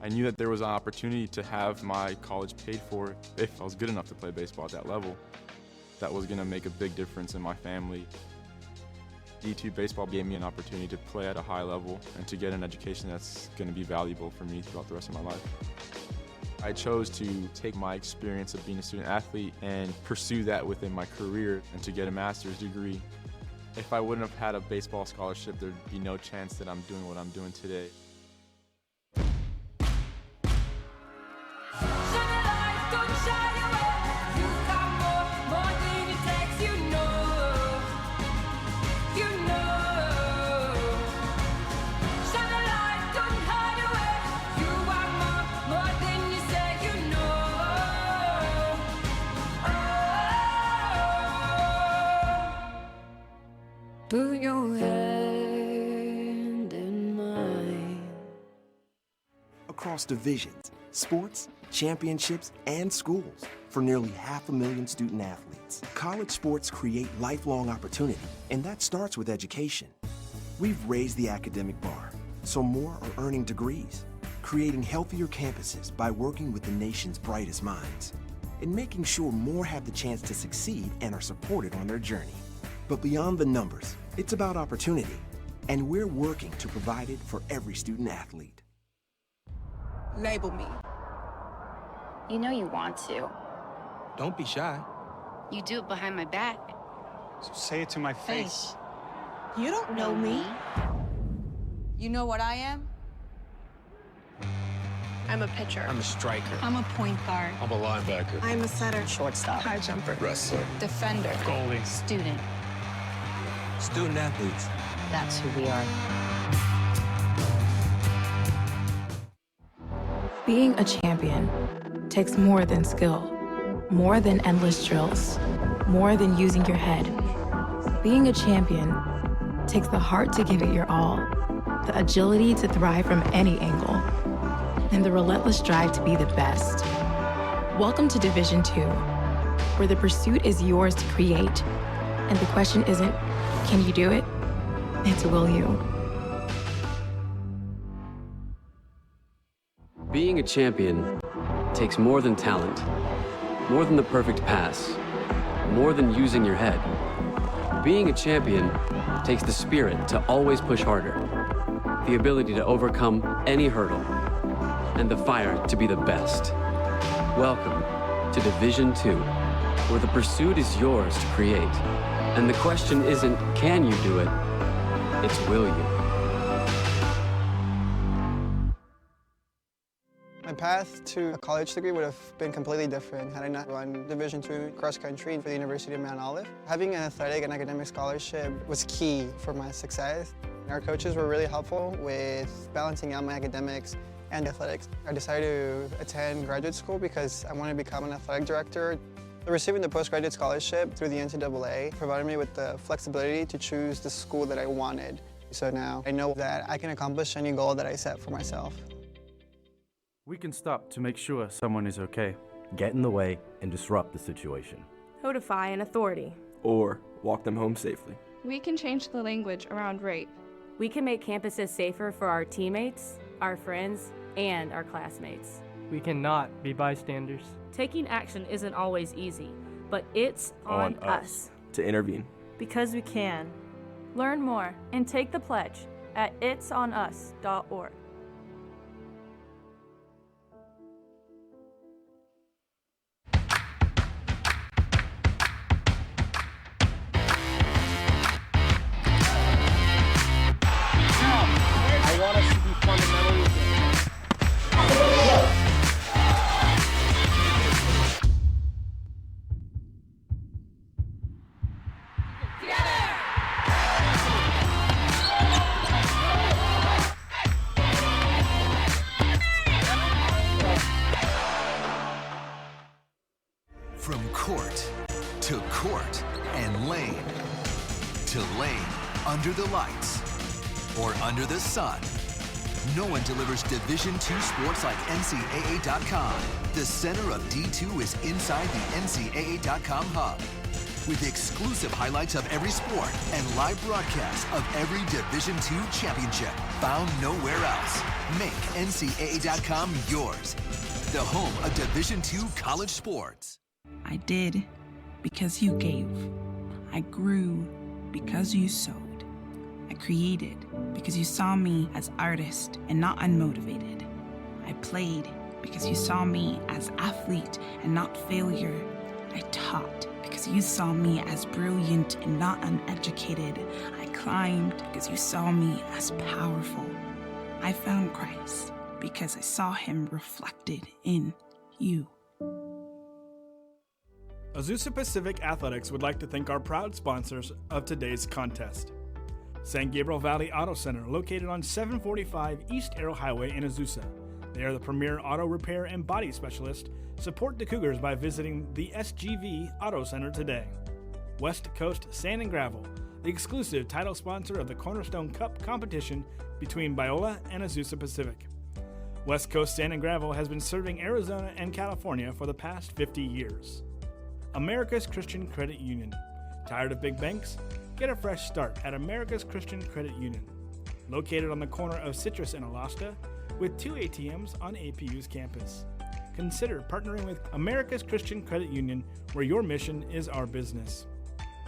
I knew that there was an opportunity to have my college paid for if I was good enough to play baseball at that level. That was going to make a big difference in my family. D2 baseball gave me an opportunity to play at a high level and to get an education that's going to be valuable for me throughout the rest of my life. I chose to take my experience of being a student athlete and pursue that within my career and to get a master's degree. If I wouldn't have had a baseball scholarship, there'd be no chance that I'm doing what I'm doing today. Put your hand in mine. Across divisions, sports, championships, and schools, for nearly 500,000 student athletes, college sports create lifelong opportunity, and that starts with education. We've raised the academic bar, so more are earning degrees, creating healthier campuses by working with the nation's brightest minds, and making sure more have the chance to succeed and are supported on their journey. But beyond the numbers, it's about opportunity, and we're working to provide it for every student athlete. Label me. You know you want to. Don't be shy. You do it behind my back. So say it to my face. You don't know me. You know what I am? I'm a pitcher. I'm a striker. I'm a point guard. I'm a linebacker. I'm a setter. Shortstop. High jumper. Wrestler. Defender. Goalie. Student. Student athletes. That's who we are. Being a champion takes more than skill, more than endless drills, more than using your head. Being a champion takes the heart to give it your all, the agility to thrive from any angle, and the relentless drive to be the best. Welcome to Division II, where the pursuit is yours to create, and the question isn't, can you do it? It's will you? Being a champion takes more than talent, more than the perfect pass, more than using your head. Being a champion takes the spirit to always push harder, the ability to overcome any hurdle, and the fire to be the best. Welcome to Division II, where the pursuit is yours to create. And the question isn't, can you do it? It's will you? My path to a college degree would have been completely different had I not run Division II cross country for the University of Mount Olive. Having an athletic and academic scholarship was key for my success. Our coaches were really helpful with balancing out my academics and athletics. I decided to attend graduate school because I wanted to become an athletic director. Receiving the postgraduate scholarship through the NCAA provided me with the flexibility to choose the school that I wanted. So now I know that I can accomplish any goal that I set for myself. We can stop to make sure someone is okay, get in the way, and disrupt the situation. Codify an authority. Or walk them home safely. We can change the language around rape. We can make campuses safer for our teammates, our friends, and our classmates. We cannot be bystanders. Taking action isn't always easy, but it's on us to intervene. Because we can. Learn more and take the pledge at itsonus.org. under the lights or under the sun. No one delivers Division II sports like NCAA.com. The center of D2 is inside the NCAA.com hub, with exclusive highlights of every sport and live broadcasts of every Division II championship found nowhere else. Make NCAA.com yours, the home of Division II college sports. I did because you gave. I grew because you sowed. I created because you saw me as artist and not unmotivated. I played because you saw me as athlete and not failure. I taught because you saw me as brilliant and not uneducated. I climbed because you saw me as powerful. I found Christ because I saw him reflected in you. Azusa Pacific Athletics would like to thank our proud sponsors of today's contest. San Gabriel Valley Auto Center, located on 745 East Arrow Highway in Azusa. They are the premier auto repair and body specialist. Support the Cougars by visiting the SGV Auto Center today. West Coast Sand and Gravel, the exclusive title sponsor of the Cornerstone Cup competition between Biola and Azusa Pacific. West Coast Sand and Gravel has been serving Arizona and California for the past 50 years. America's Christian Credit Union. Tired of big banks? Get a fresh start at America's Christian Credit Union. Located on the corner of Citrus and Alasta, with 2 ATMs on APU's campus. Consider partnering with America's Christian Credit Union, where your mission is our business.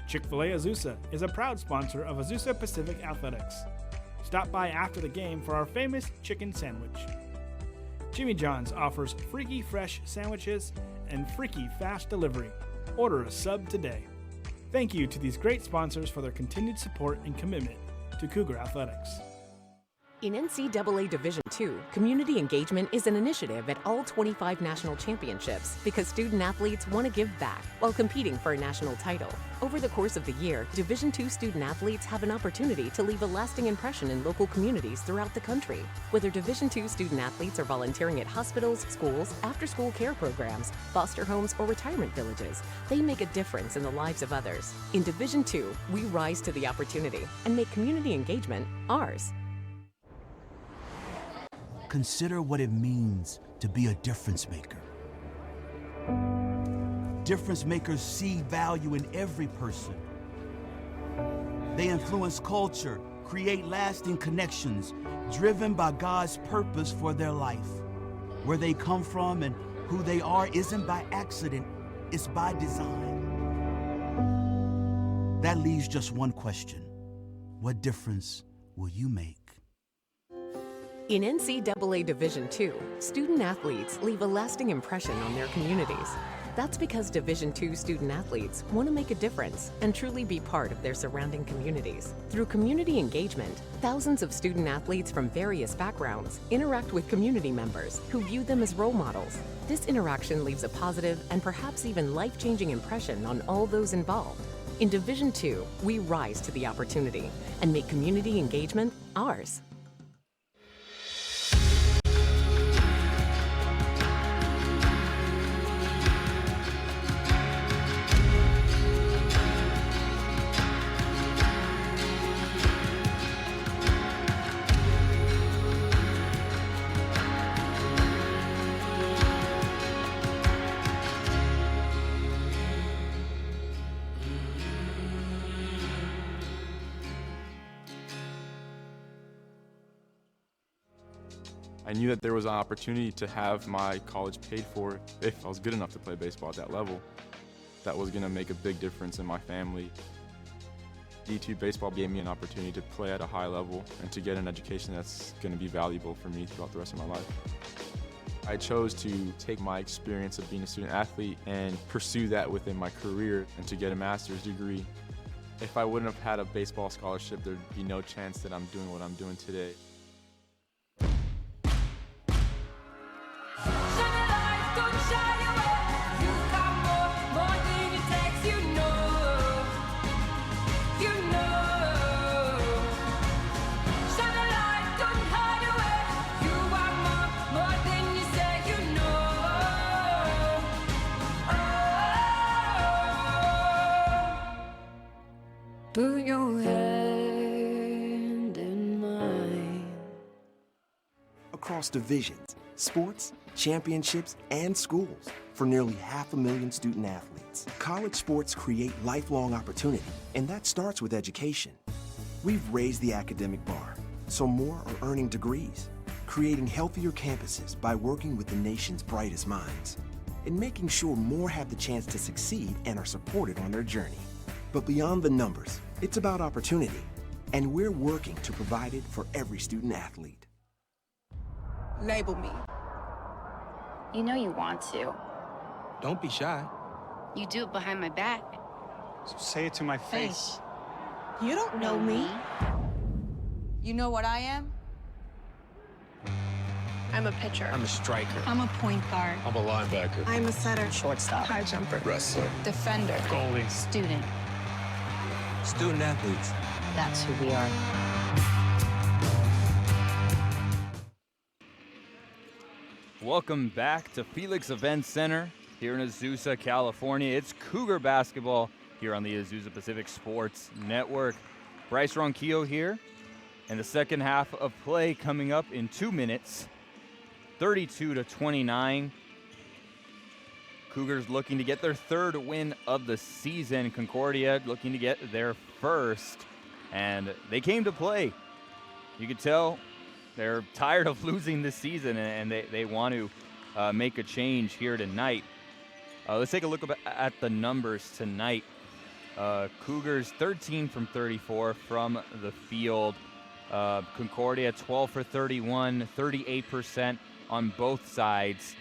Chick-fil-A Azusa is a proud sponsor of Azusa Pacific Athletics. Stop by after the game for our famous chicken sandwich. Jimmy John's offers freaky fresh sandwiches and freaky fast delivery. Order a sub today. Thank you to these great sponsors for their continued support and commitment to Cougar Athletics. In NCAA Division II, community engagement is an initiative at all 25 national championships because student athletes want to give back while competing for a national title. Over the course of the year, Division II student athletes have an opportunity to leave a lasting impression in local communities throughout the country. Whether Division II student athletes are volunteering at hospitals, schools, after-school care programs, foster homes, or retirement villages, they make a difference in the lives of others. In Division II, we rise to the opportunity and make community engagement ours. Consider what it means to be a difference maker. Difference makers see value in every person. They influence culture, create lasting connections, driven by God's purpose for their life. Where they come from and who they are isn't by accident, it's by design. That leaves just one question. What difference will you make? In NCAA Division II, student athletes leave a lasting impression on their communities. That's because Division II student athletes want to make a difference and truly be part of their surrounding communities. Through community engagement, thousands of student athletes from various backgrounds interact with community members who view them as role models. This interaction leaves a positive and perhaps even life-changing impression on all those involved. In Division II, we rise to the opportunity and make community engagement ours. I knew that there was an opportunity to have my college paid for if I was good enough to play baseball at that level. That was going to make a big difference in my family. D2 baseball gave me an opportunity to play at a high level and to get an education that's going to be valuable for me throughout the rest of my life. I chose to take my experience of being a student athlete and pursue that within my career and to get a master's degree. If I wouldn't have had a baseball scholarship, there'd be no chance that I'm doing what I'm doing today. Put your head across divisions, sports, championships, and schools for nearly 500,000 student athletes. College sports create lifelong opportunity, and that starts with education. We've raised the academic bar, so more are earning degrees, creating healthier campuses by working with the nation's brightest minds, and making sure more have the chance to succeed and are supported on their journey. But beyond the numbers, it's about opportunity, and we're working to provide it for every student athlete. Label me. You know you want to. Don't be shy. You do it behind my back. So say it to my face. You don't know me. You know what I am? I'm a pitcher. I'm a striker. I'm a point guard. I'm a linebacker. I'm a setter. Shortstop. High jumper. Wrestler. Defender. Goalie. Student. Student athletes. That's who we are. Welcome back to Felix Event Center here in Azusa, California. It's Cougar basketball here on the Azusa Pacific Sports Network. Bryce Ronquillo here, and the second half of play coming up in 2 minutes. 32-29. Cougars looking to get their third win of the season. Concordia looking to get their first, and they came to play. You could tell they're tired of losing this season, and they want to make a change here tonight. Let's take a look at the numbers tonight. Cougars 13 from 34 from the field. Concordia 12 for 31, 38% on both sides.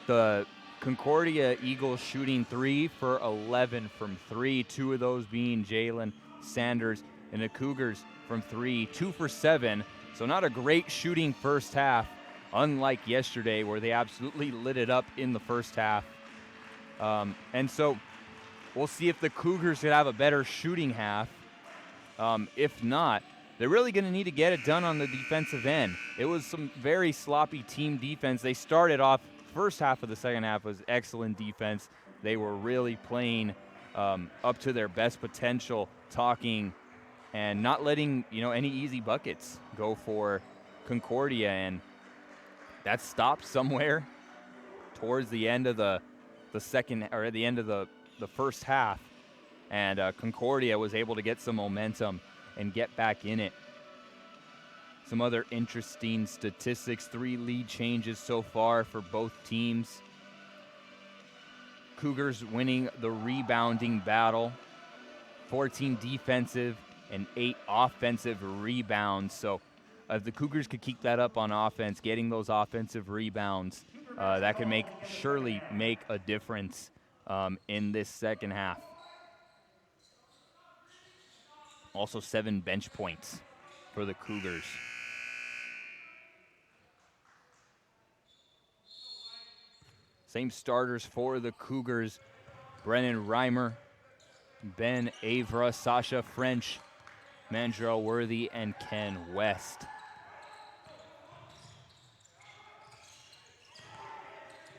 The Concordia Eagles shooting 3 for 11 from 3, 2 of those being Jalen Sanders, and the Cougars from 3, 2 for 7. So not a great shooting first half, unlike yesterday where they absolutely lit it up in the first half. And so we'll see if the Cougars could have a better shooting half. If not, they're really going to need to get it done on the defensive end. It was some very sloppy team defense. They started off, first half of the second half was excellent defense. They were really playing up to their best potential, talking and not letting any easy buckets go for Concordia, and that stopped somewhere towards the end of the second, or at the end of the first half, and Concordia was able to get some momentum and get back in it. Some other interesting statistics: 3 lead changes so far for both teams. Cougars winning the rebounding battle, 14 defensive and 8 offensive rebounds. So if the Cougars could keep that up on offense, getting those offensive rebounds, that could surely make a difference in this second half. Also 7 bench points for the Cougars. Same starters for the Cougars: Brennan Reimer, Ben Avra, Sasha French, Mandrell Worthy, and Ken West.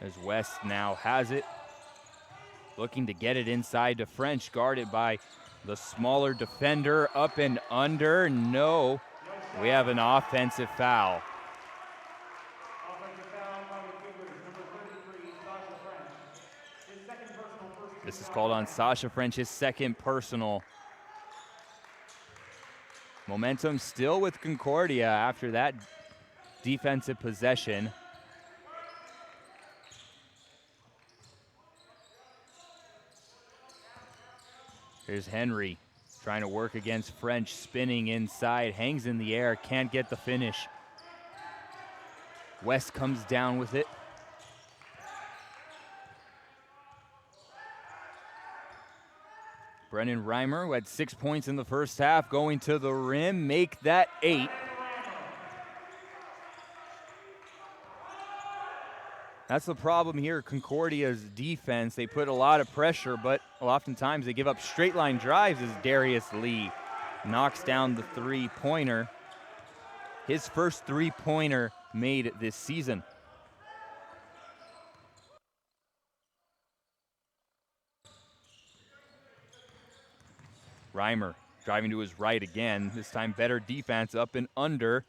As West now has it, looking to get it inside to French, guarded by the smaller defender, up and under. No, we have an offensive foul. This is called on Sasha French, his second personal. Momentum still with Concordia after that defensive possession. Here's Henry trying to work against French, spinning inside, hangs in the air, can't get the finish. West comes down with it. Brennan Reimer, who had 6 points in the first half, going to the rim, make that 8. That's the problem here, Concordia's defense. They put a lot of pressure, but oftentimes they give up straight line drives as Darius Lee knocks down the three-pointer. His first three-pointer made this season. Reimer driving to his right again. This time better defense, up and under.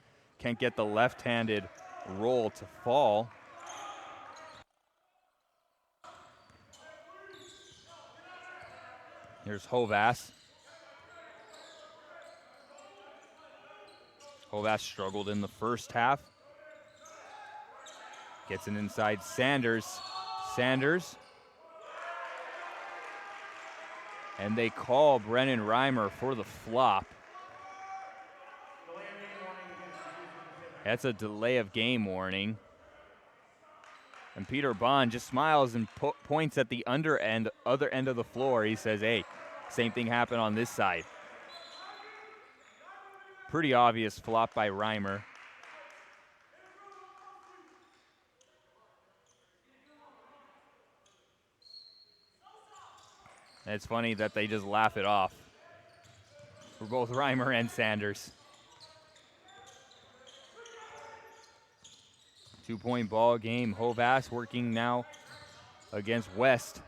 Can't get the left-handed roll to fall. Here's Hovass. Hovass struggled in the first half. Gets it inside Sanders. Sanders. And they call Brennan Reimer for the flop. That's a delay of game warning. And Peter Bond just smiles and points at the other end of the floor. He says, hey, same thing happened on this side. Pretty obvious flop by Reimer. And it's funny that they just laugh it off for both Reimer and Sanders. 2-point ball game. Hovass working now against West.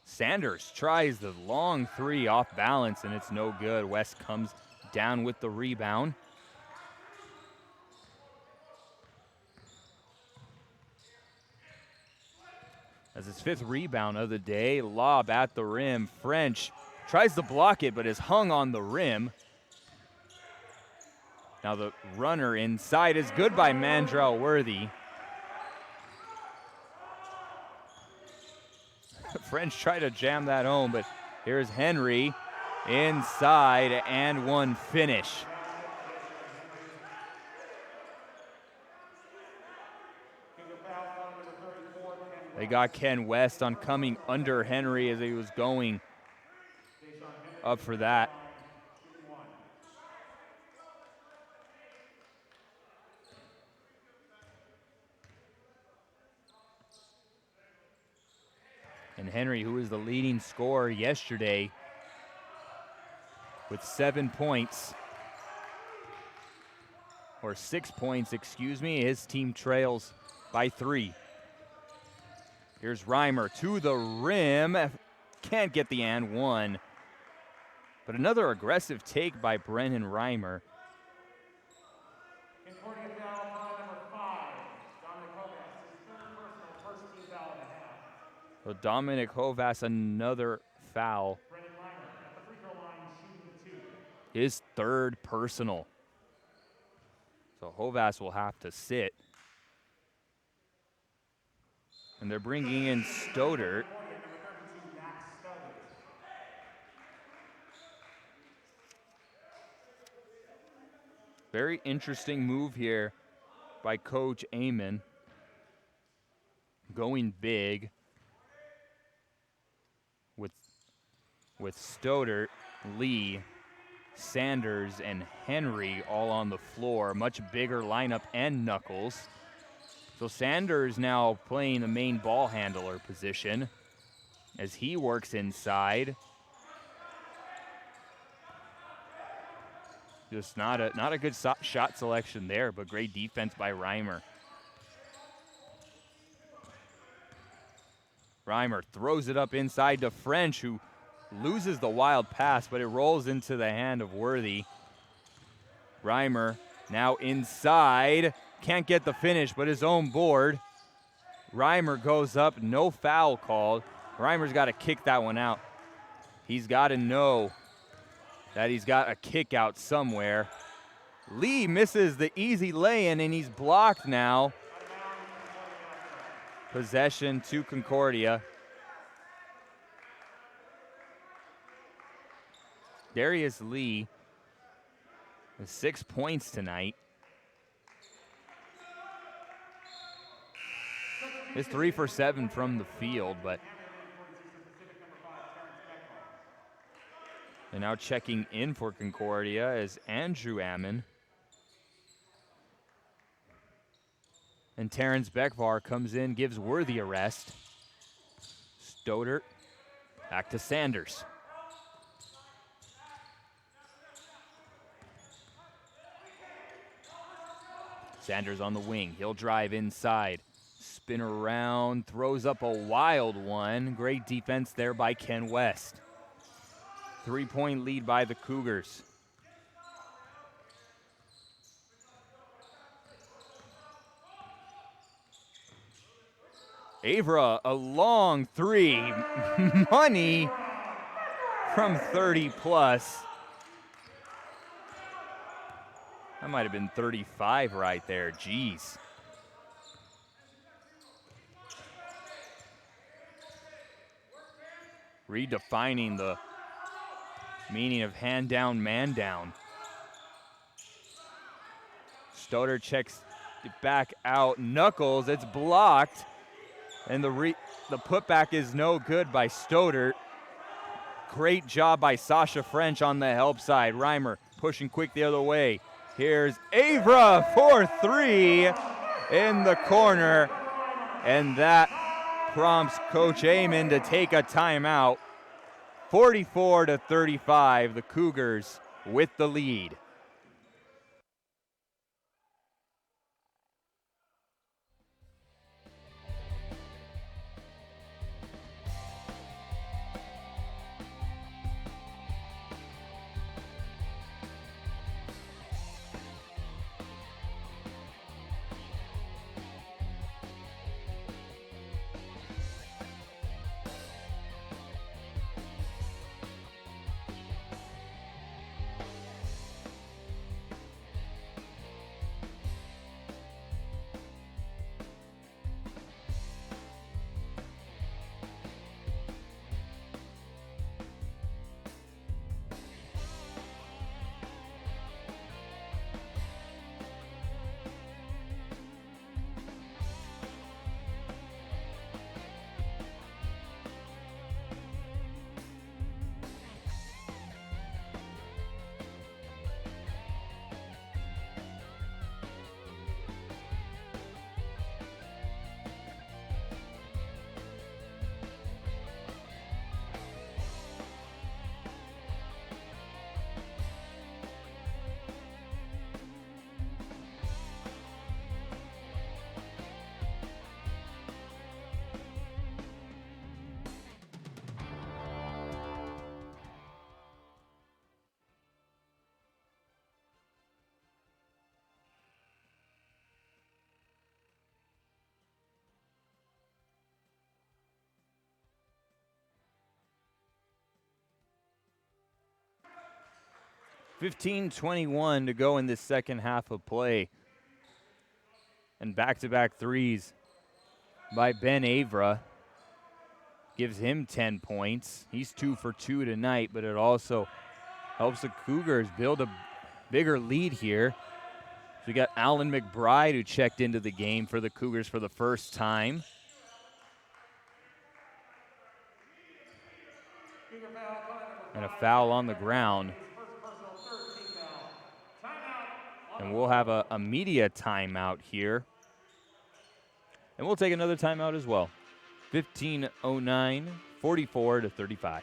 Sanders tries the long three off balance, and it's no good. West comes down with the rebound. As his 5th rebound of the day, lob at the rim. French tries to block it, but is hung on the rim. Now the runner inside is good by Mandrell Worthy. French tried to jam that home, but here's Henry inside and one finish. They got Ken West on coming under Henry as he was going up for that. And Henry, who was the leading scorer yesterday with 7 points, or 6 points, excuse me, his team trails by 3. Here's Reimer to the rim. Can't get the and one. But another aggressive take by Brennan Reimer. Concordia foul on number 5. Dominic Hovass, his 3rd personal, first team foul and a half. So Dominic Hovass, another foul. Brennan Reimer at the free throw line, shooting 2. His 3rd personal. So Hovass will have to sit. And they're bringing in Stoddert. Very interesting move here by Coach Amon. Going big with Stoddert, Lee, Sanders, and Henry all on the floor. Much bigger lineup and Knuckles. So Sanders now playing the main ball handler position as he works inside. Just not a good shot selection there, but great defense by Reimer. Reimer throws it up inside to French, who loses the wild pass, but it rolls into the hand of Worthy. Reimer now inside. Can't get the finish, but his own board. Reimer goes up, no foul called. Reimer's got to kick that one out. He's got to know that he's got a kick out somewhere. Lee misses the easy lay-in, and he's blocked now. Possession to Concordia. Darius Lee with 6 points tonight. It's 3 for 7 from the field, but and now checking in for Concordia is Andrew Ammon. And Terrence Beckvar comes in, gives Worthy a rest. Stoddert back to Sanders. Sanders on the wing. He'll drive inside. Spin around, throws up a wild one. Great defense there by Ken West. 3-point lead by the Cougars. Avra, a long three. Money from 30 plus. That might have been 35 right there. Jeez. Redefining the meaning of hand down, man down. Stoddard checks it back out. Knuckles, it's blocked. And the putback is no good by Stoddard. Great job by Sasha French on the help side. Reimer pushing quick the other way. Here's Avra for three in the corner. And that prompts Coach Amon to take a timeout. 44-35, the Cougars with the lead. $15:21 to go in this second half of play. And back-to-back threes by Ben Avra gives him 10 points. He's 2 for 2 tonight, but it also helps the Cougars build a bigger lead here. So we got Alan McBride, who checked into the game for the Cougars for the first time. And a foul on the ground. And we'll have a media timeout here. And we'll take another timeout as well. 15:09, 44-35.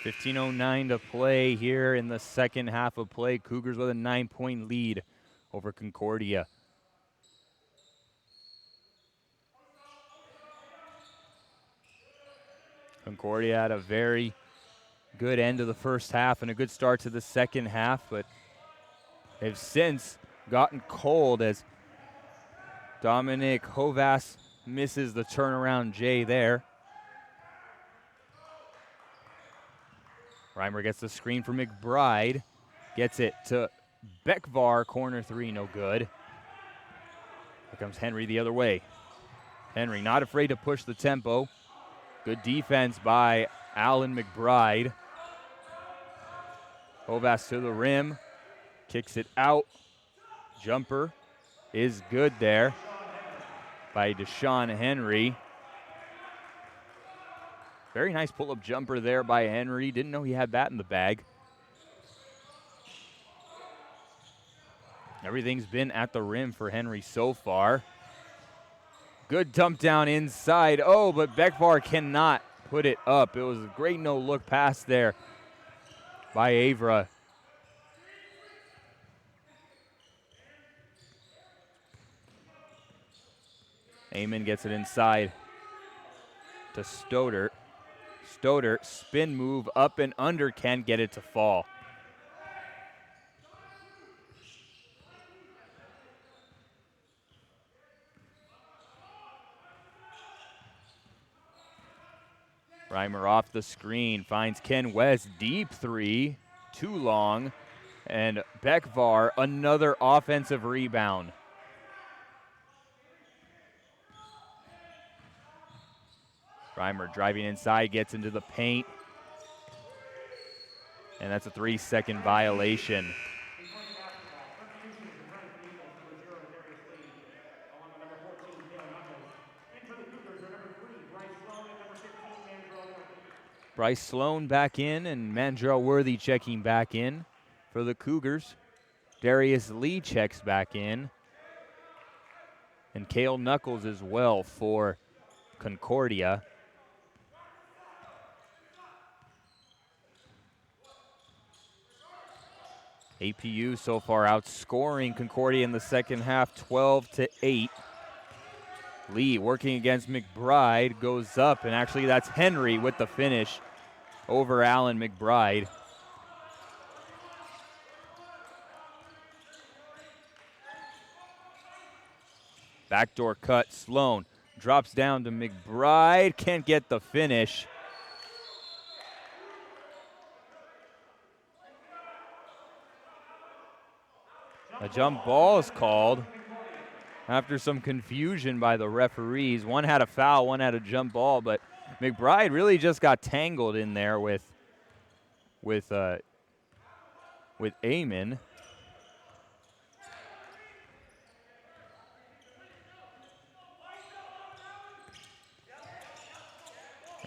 $15:09 to play here in the second half of play. Cougars with a 9-point lead over Concordia. Concordia had a very good end of the first half and a good start to the second half, but they've since gotten cold as Dominic Hovas misses the turnaround J there. Reimer gets the screen from McBride. Gets it to Beckvar, corner three, no good. Here comes Henry the other way. Henry not afraid to push the tempo. Good defense by Allen McBride. Hovas to the rim. Kicks it out. Jumper is good there by Deshaun Henry. Very nice pull-up jumper there by Henry. Didn't know he had that in the bag. Everything's been at the rim for Henry so far. Good dump down inside. Oh, but Beckvar cannot put it up. It was a great no-look pass there by Avra. Amon gets it inside to Stoddert. Stoddert, spin move up and under, can't get it to fall. Reimer off the screen, finds Ken West, deep three, too long, and Beckvar, another offensive rebound. Reimer driving inside, gets into the paint, and that's a 3-second violation. Bryce Sloan back in, and Mandrell Worthy checking back in for the Cougars. Darius Lee checks back in. And Cale Knuckles as well for Concordia. APU so far outscoring Concordia in the second half, 12-8. Lee working against McBride, goes up, and actually that's Henry with the finish over Allen McBride. Backdoor cut, Sloan drops down to McBride, can't get the finish. A jump ball is called after some confusion by the referees. One had a foul, one had a jump ball, but McBride really just got tangled in there with Amon.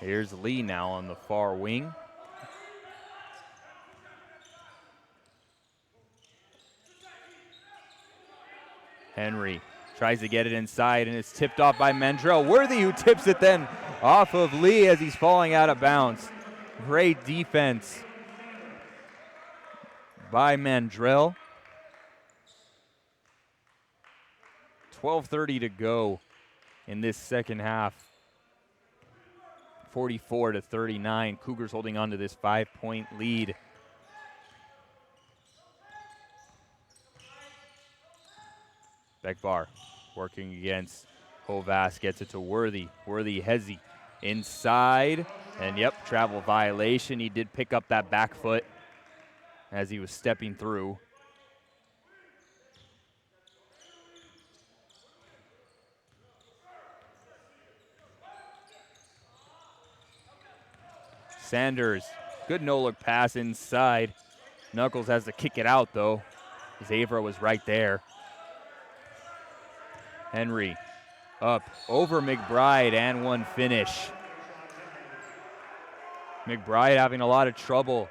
Here's Lee now on the far wing. Henry tries to get it inside, and it's tipped off by Mandrell Worthy, who tips it then off of Lee as he's falling out of bounds. Great defense by Mandrell. 12:30 to go in this second half. 44-39. Cougars holding on to this 5-point lead. Beckvar working against Hovas, gets it to Worthy. Worthy Hezzy inside, and yep, travel violation. He did pick up that back foot as he was stepping through. Sanders, good no-look pass inside. Knuckles has to kick it out though, because Avra was right there. Henry up over McBride and one finish. McBride having a lot of trouble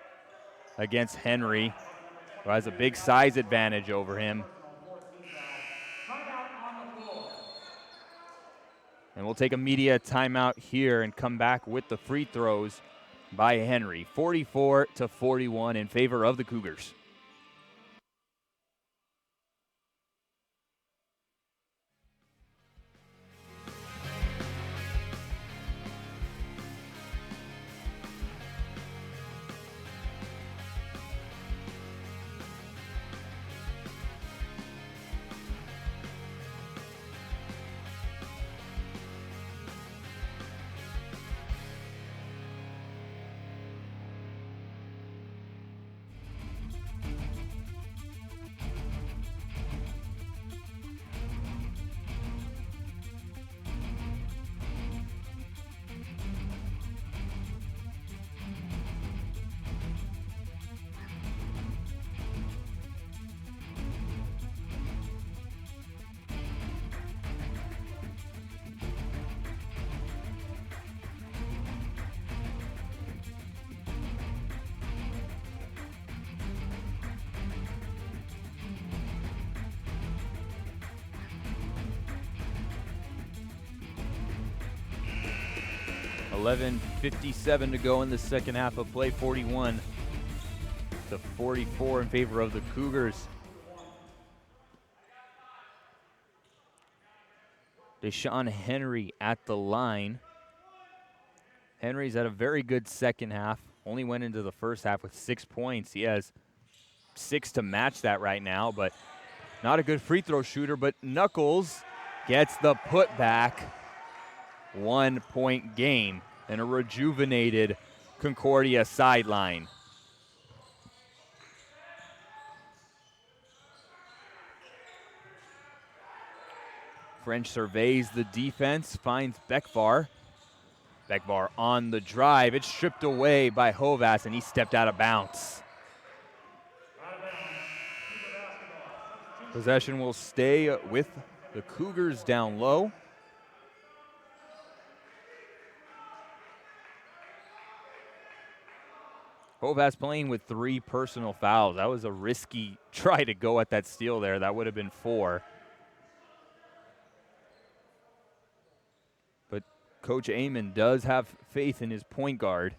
against Henry, who has a big size advantage over him. And we'll take a media timeout here and come back with the free throws by Henry. 44-41 in favor of the Cougars. 11:57 to go in the second half of play. 41-44 in favor of the Cougars. Deshaun Henry at the line. Henry's had a very good second half. Only went into the first half with 6 points. He has 6 to match that right now, but not a good free throw shooter. But Knuckles gets the putback. 1 point game and a rejuvenated Concordia sideline. French surveys the defense, finds Bekvar. Bekvar on the drive. It's stripped away by Hovas, and he stepped out of bounds. Possession will stay with the Cougars down low. Hovas playing with 3 personal fouls. That was a risky try to go at that steal there. That would have been 4. But Coach Amon does have faith in his point guard.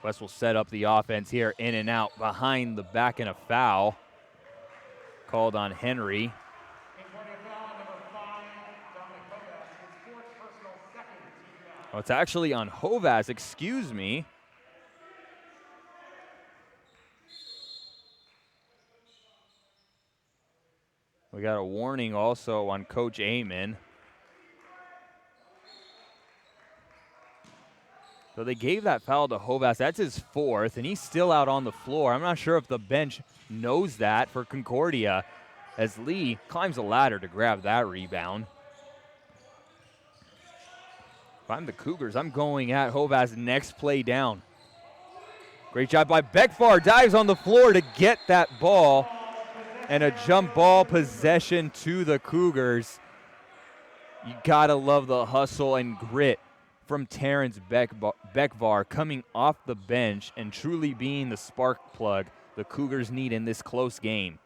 West will set up the offense here, in and out, behind the back, and a foul called on Henry. Oh, it's actually on Hovas, excuse me. We got a warning also on Coach Amon. So they gave that foul to Hovas. That's his 4th, and he's still out on the floor. I'm not sure if the bench knows that for Concordia, as Lee climbs a ladder to grab that rebound. If I'm the Cougars, I'm going at Hovas next play down. Great job by Bekvar. Dives on the floor to get that ball. And a jump ball possession to the Cougars. You gotta love the hustle and grit from Terrence Bekvar coming off the bench and truly being the spark plug the Cougars need in this close game.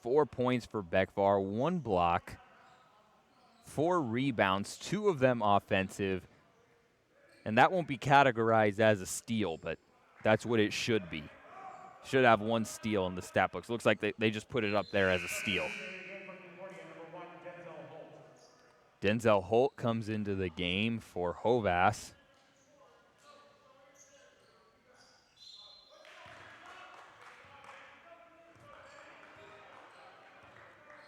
Four points for Bekvar, 1 block, 4 rebounds, 2 of them offensive. And that won't be categorized as a steal, but that's what it should be. Should have 1 steal in the stat books. Looks like they just put it up there as a steal. Denzel Holt comes into the game for Hovas.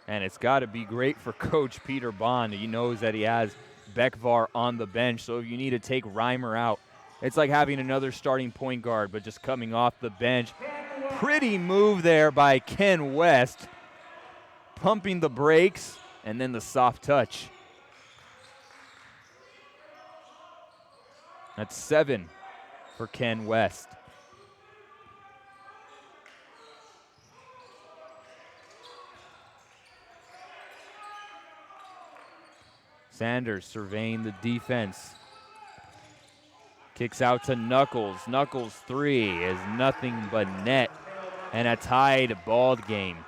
And it's got to be great for Coach Peter Bond. He knows that he has Bekvar on the bench, so if you need to take Reimer out, it's like having another starting point guard, but just coming off the bench. Pretty move there by Ken West, pumping the brakes, and then the soft touch. That's 7 for Ken West. Sanders surveying the defense. Kicks out to Knuckles. Knuckles 3 is nothing but net and a tied ball game.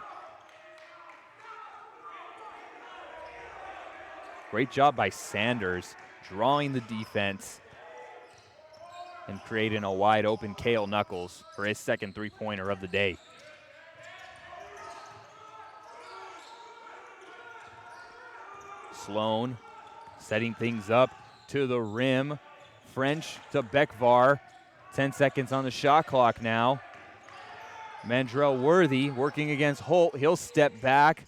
Great job by Sanders drawing the defense and creating a wide open Kale Knuckles for his second 3-pointer of the day. Sloan setting things up to the rim. French to Bekvar. 10 seconds on the shot clock now. Mandrell Worthy working against Holt. He'll step back.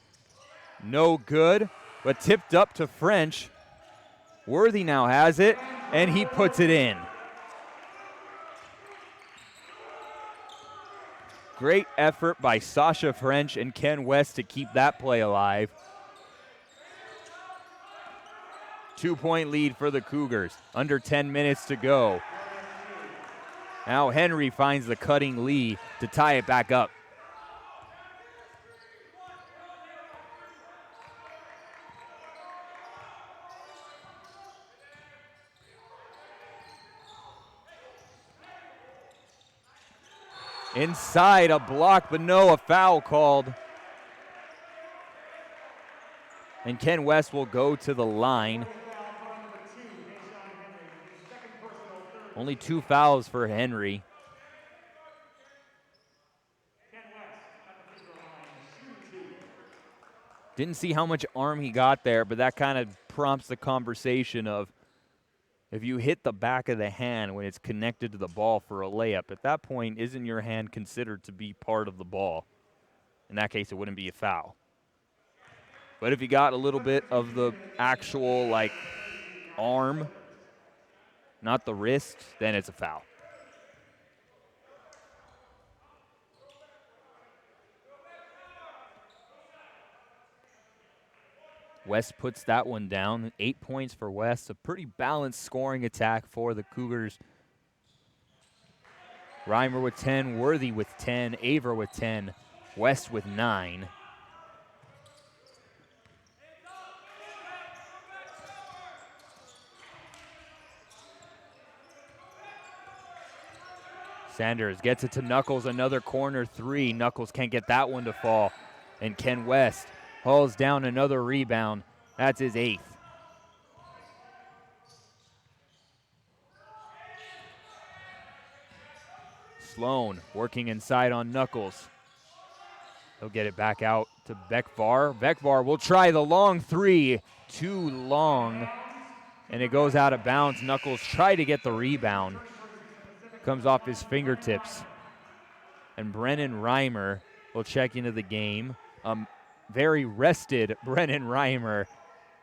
No good, but tipped up to French. Worthy now has it, and he puts it in. Great effort by Sasha French and Ken West to keep that play alive. 2-point lead for the Cougars. Under 10 minutes to go. Now Henry finds the cutting Lee to tie it back up. Inside, a block, but no, a foul called. And Ken West will go to the line. Only 2 fouls for Henry. Didn't see how much arm he got there, but that kind of prompts the conversation of if you hit the back of the hand when it's connected to the ball for a layup, at that point, isn't your hand considered to be part of the ball? In that case, it wouldn't be a foul. But if you got a little bit of the actual, like, arm, not the wrist, then it's a foul. West puts that one down. 8 points for West. A pretty balanced scoring attack for the Cougars. Reimer with 10, Worthy with 10, Aver with 10, West with 9. Sanders gets it to Knuckles, another corner 3. Knuckles can't get that one to fall. And Ken West hauls down another rebound. That's his 8th. Sloan working inside on Knuckles. He'll get it back out to Beckvar. Beckvar will try the long 3. Too long. And it goes out of bounds. Knuckles tried to get the rebound. Comes off his fingertips. And Brennan Reimer will check into the game. Very rested Brennan Reimer,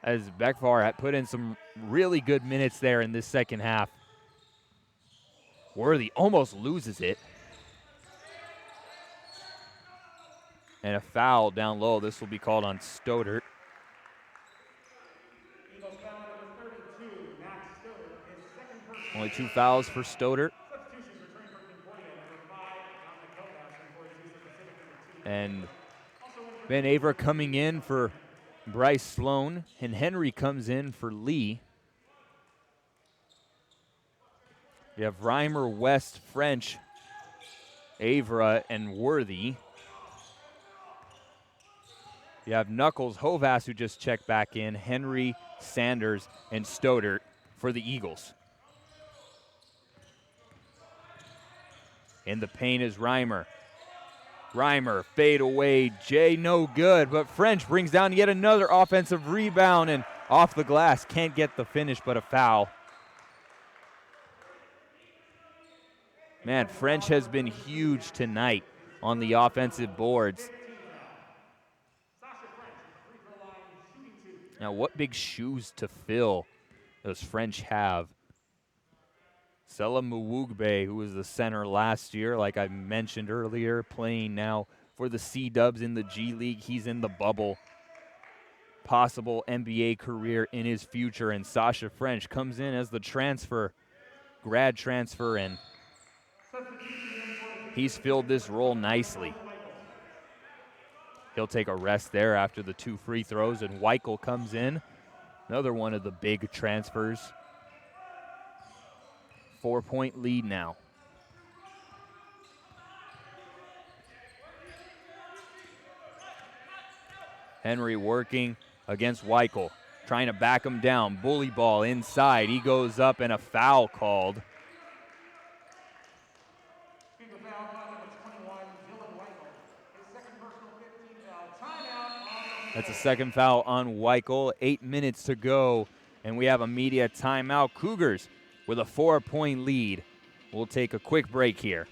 as Beckvar had put in some really good minutes there in this second half. Worthy almost loses it. And a foul down low. This will be called on Stodert. Only 2 fouls for Stodert. And Ben Aver coming in for Bryce Sloan, and Henry comes in for Lee. You have Reimer, West, French, Avra, and Worthy. You have Knuckles, Hovas, who just checked back in, Henry, Sanders, and Stodert for the Eagles. In the paint is Reimer. Reimer, fade away, Jay, no good, but French brings down yet another offensive rebound, and off the glass, can't get the finish, but a foul. Man, French has been huge tonight on the offensive boards. Now, what big shoes to fill does French have? Sela Muwugbe, who was the center last year, like I mentioned earlier, playing now for the C-Dubs in the G League. He's in the bubble. Possible NBA career in his future. And Sasha French comes in as the grad transfer, and he's filled this role nicely. He'll take a rest there after the 2 free throws, and Weichel comes in, another one of the big transfers. 4-point lead now. Henry working against Weichel, trying to back him down. Bully ball inside. He goes up, and a foul called. That's a second foul on Weichel. 8 minutes to go, and we have a media timeout. Cougars with a 4-point lead. We'll take a quick break here.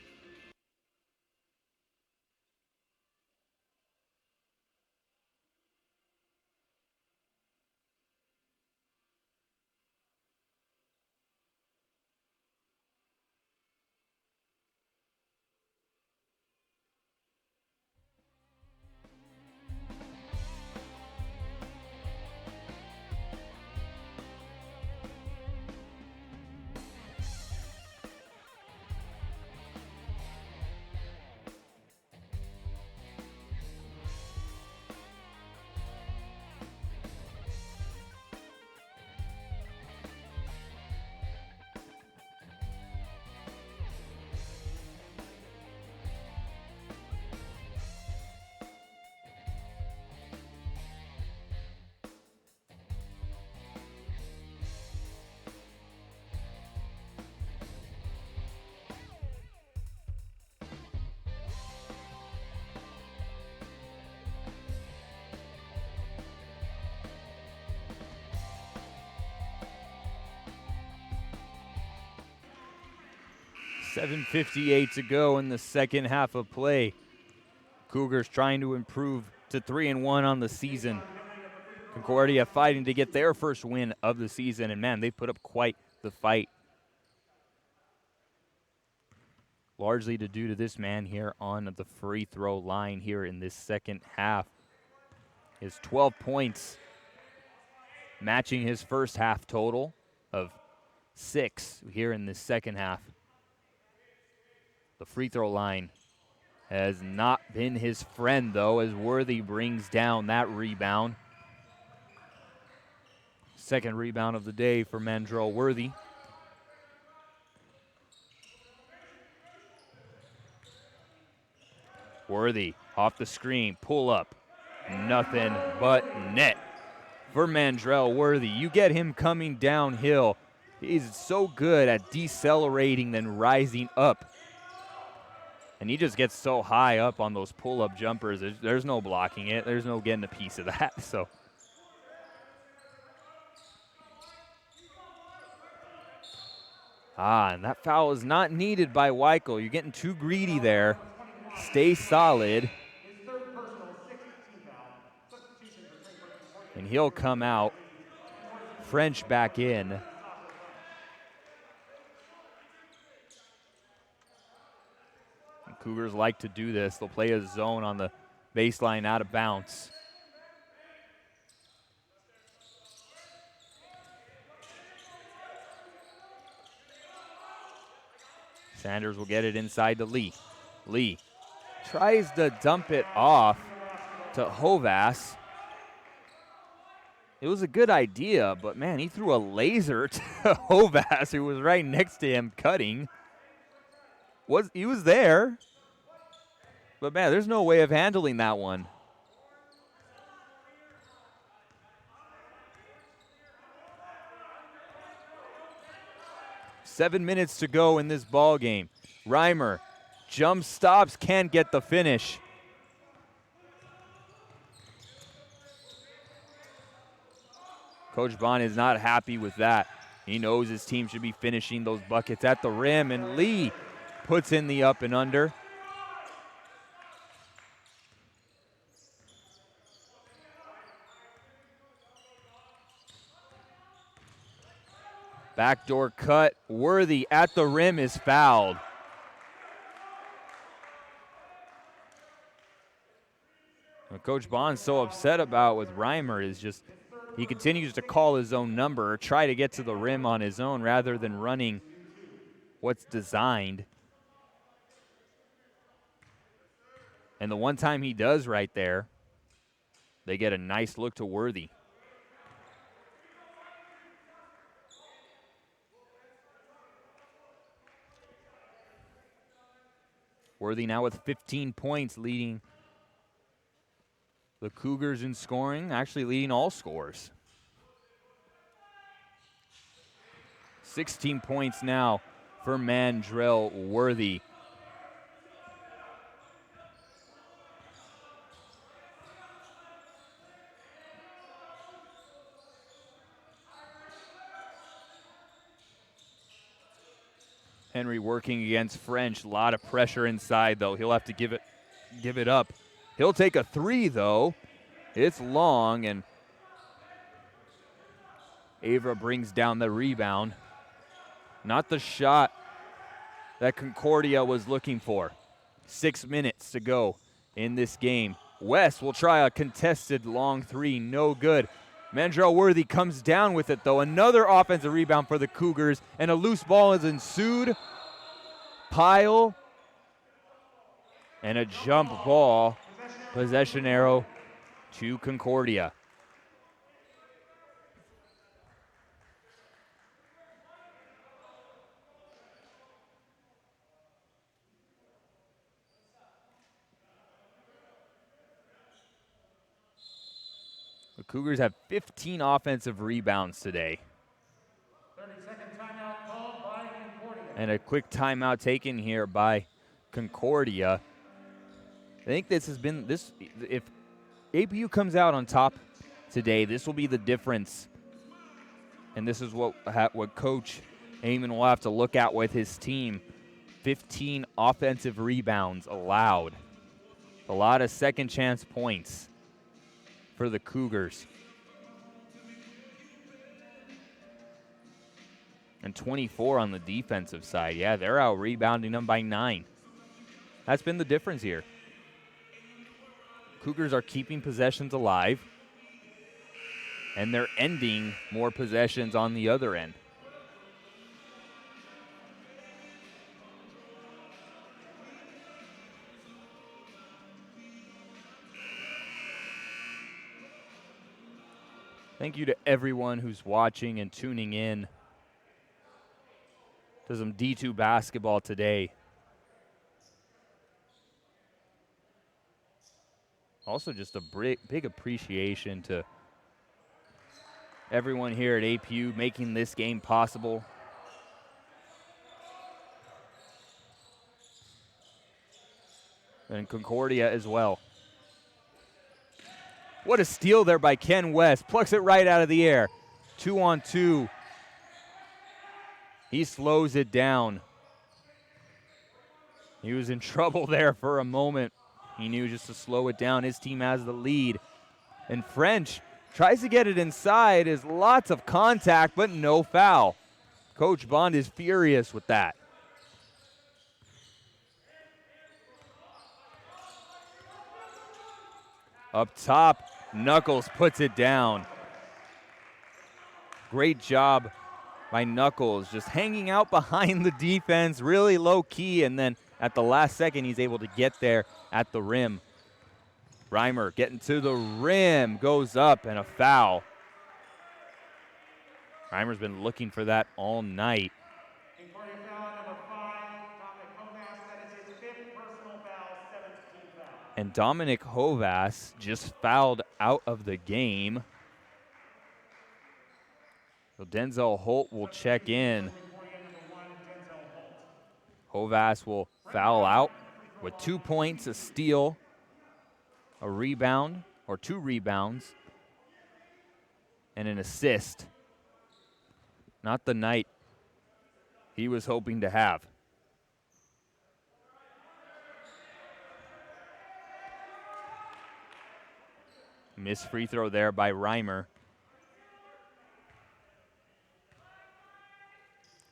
7:58 to go in the second half of play. Cougars trying to improve to 3-1 on the season. Concordia fighting to get their first win of the season, and man, they put up quite the fight. Largely due to this man here on the free throw line here in this second half. His 12 points, matching his first half total of 6 here in this second half. The free throw line has not been his friend, though, as Worthy brings down that rebound. Second rebound of the day for Mandrell Worthy. Worthy off the screen, pull up. Nothing but net for Mandrell Worthy. You get him coming downhill. He's so good at decelerating then rising up. And he just gets so high up on those pull-up jumpers. There's no blocking it. There's no getting a piece of that. So and that foul is not needed by Weichel. You're getting too greedy there. Stay solid. And he'll come out. French back in. And Cougars like to do this. They'll play a zone on the baseline out of bounds. Sanders will get it inside to Lee. Lee tries to dump it off to Hovas. It was a good idea, but man, he threw a laser to Hovas, who was right next to him cutting. He was there, but man, there's no way of handling that one. Seven minutes to go in this ball game. Reimer jump stops, can't get the finish. Coach Bond is not happy with that. He knows his team should be finishing those buckets at the rim, and Lee puts in the up and under. Backdoor cut. Worthy at the rim is fouled. What Coach Bond's so upset about with Reimer is just he continues to call his own number, try to get to the rim on his own rather than running what's designed. And the one time he does right there, they get a nice look to Worthy. Worthy now with 15 points, leading the Cougars in scoring, actually leading all scores. 16 points now for Mandrell Worthy. Henry working against French. A lot of pressure inside, though. He'll have to give it up. He'll take a three, though. It's long, and Avra brings down the rebound. Not the shot that Concordia was looking for. 6 minutes to go in this game. West will try a contested long three. No good. Mandrell Worthy comes down with it, though. Another offensive rebound for the Cougars, and a loose ball is ensued. Pile and a jump ball. Possession arrow to Concordia. The Cougars have 15 offensive rebounds today. 30-second timeout called by Concordia. And a quick timeout taken here by Concordia. I think this has been if APU comes out on top today, this will be the difference. And this is what Coach Amon will have to look at with his team. 15 offensive rebounds allowed. A lot of second chance points for the Cougars. And 24 on the defensive side. Yeah, they're out rebounding them by 9. That's been the difference here. Cougars are keeping possessions alive, and they're ending more possessions on the other end. Thank you to everyone who's watching and tuning in to some D2 basketball today. Also, just a big appreciation to everyone here at APU making this game possible. And Concordia as well. What a steal there by Ken West. Plucks it right out of the air. 2-on-2. He slows it down. He was in trouble there for a moment. He knew just to slow it down. His team has the lead. And French tries to get it inside. Is lots of contact, but no foul. Coach Bond is furious with that. Up top, Knuckles puts it down. Great job by Knuckles, just hanging out behind the defense, really low key, and then at the last second, he's able to get there at the rim. Reimer getting to the rim, goes up, and a foul. Reimer's been looking for that all night. And Dominic Hovas just fouled out of the game. So Denzel Holt will check in. Hovas will foul out with 2 points, a steal, a rebound, or 2 rebounds, and an assist. Not the night he was hoping to have. Missed free throw there by Reimer.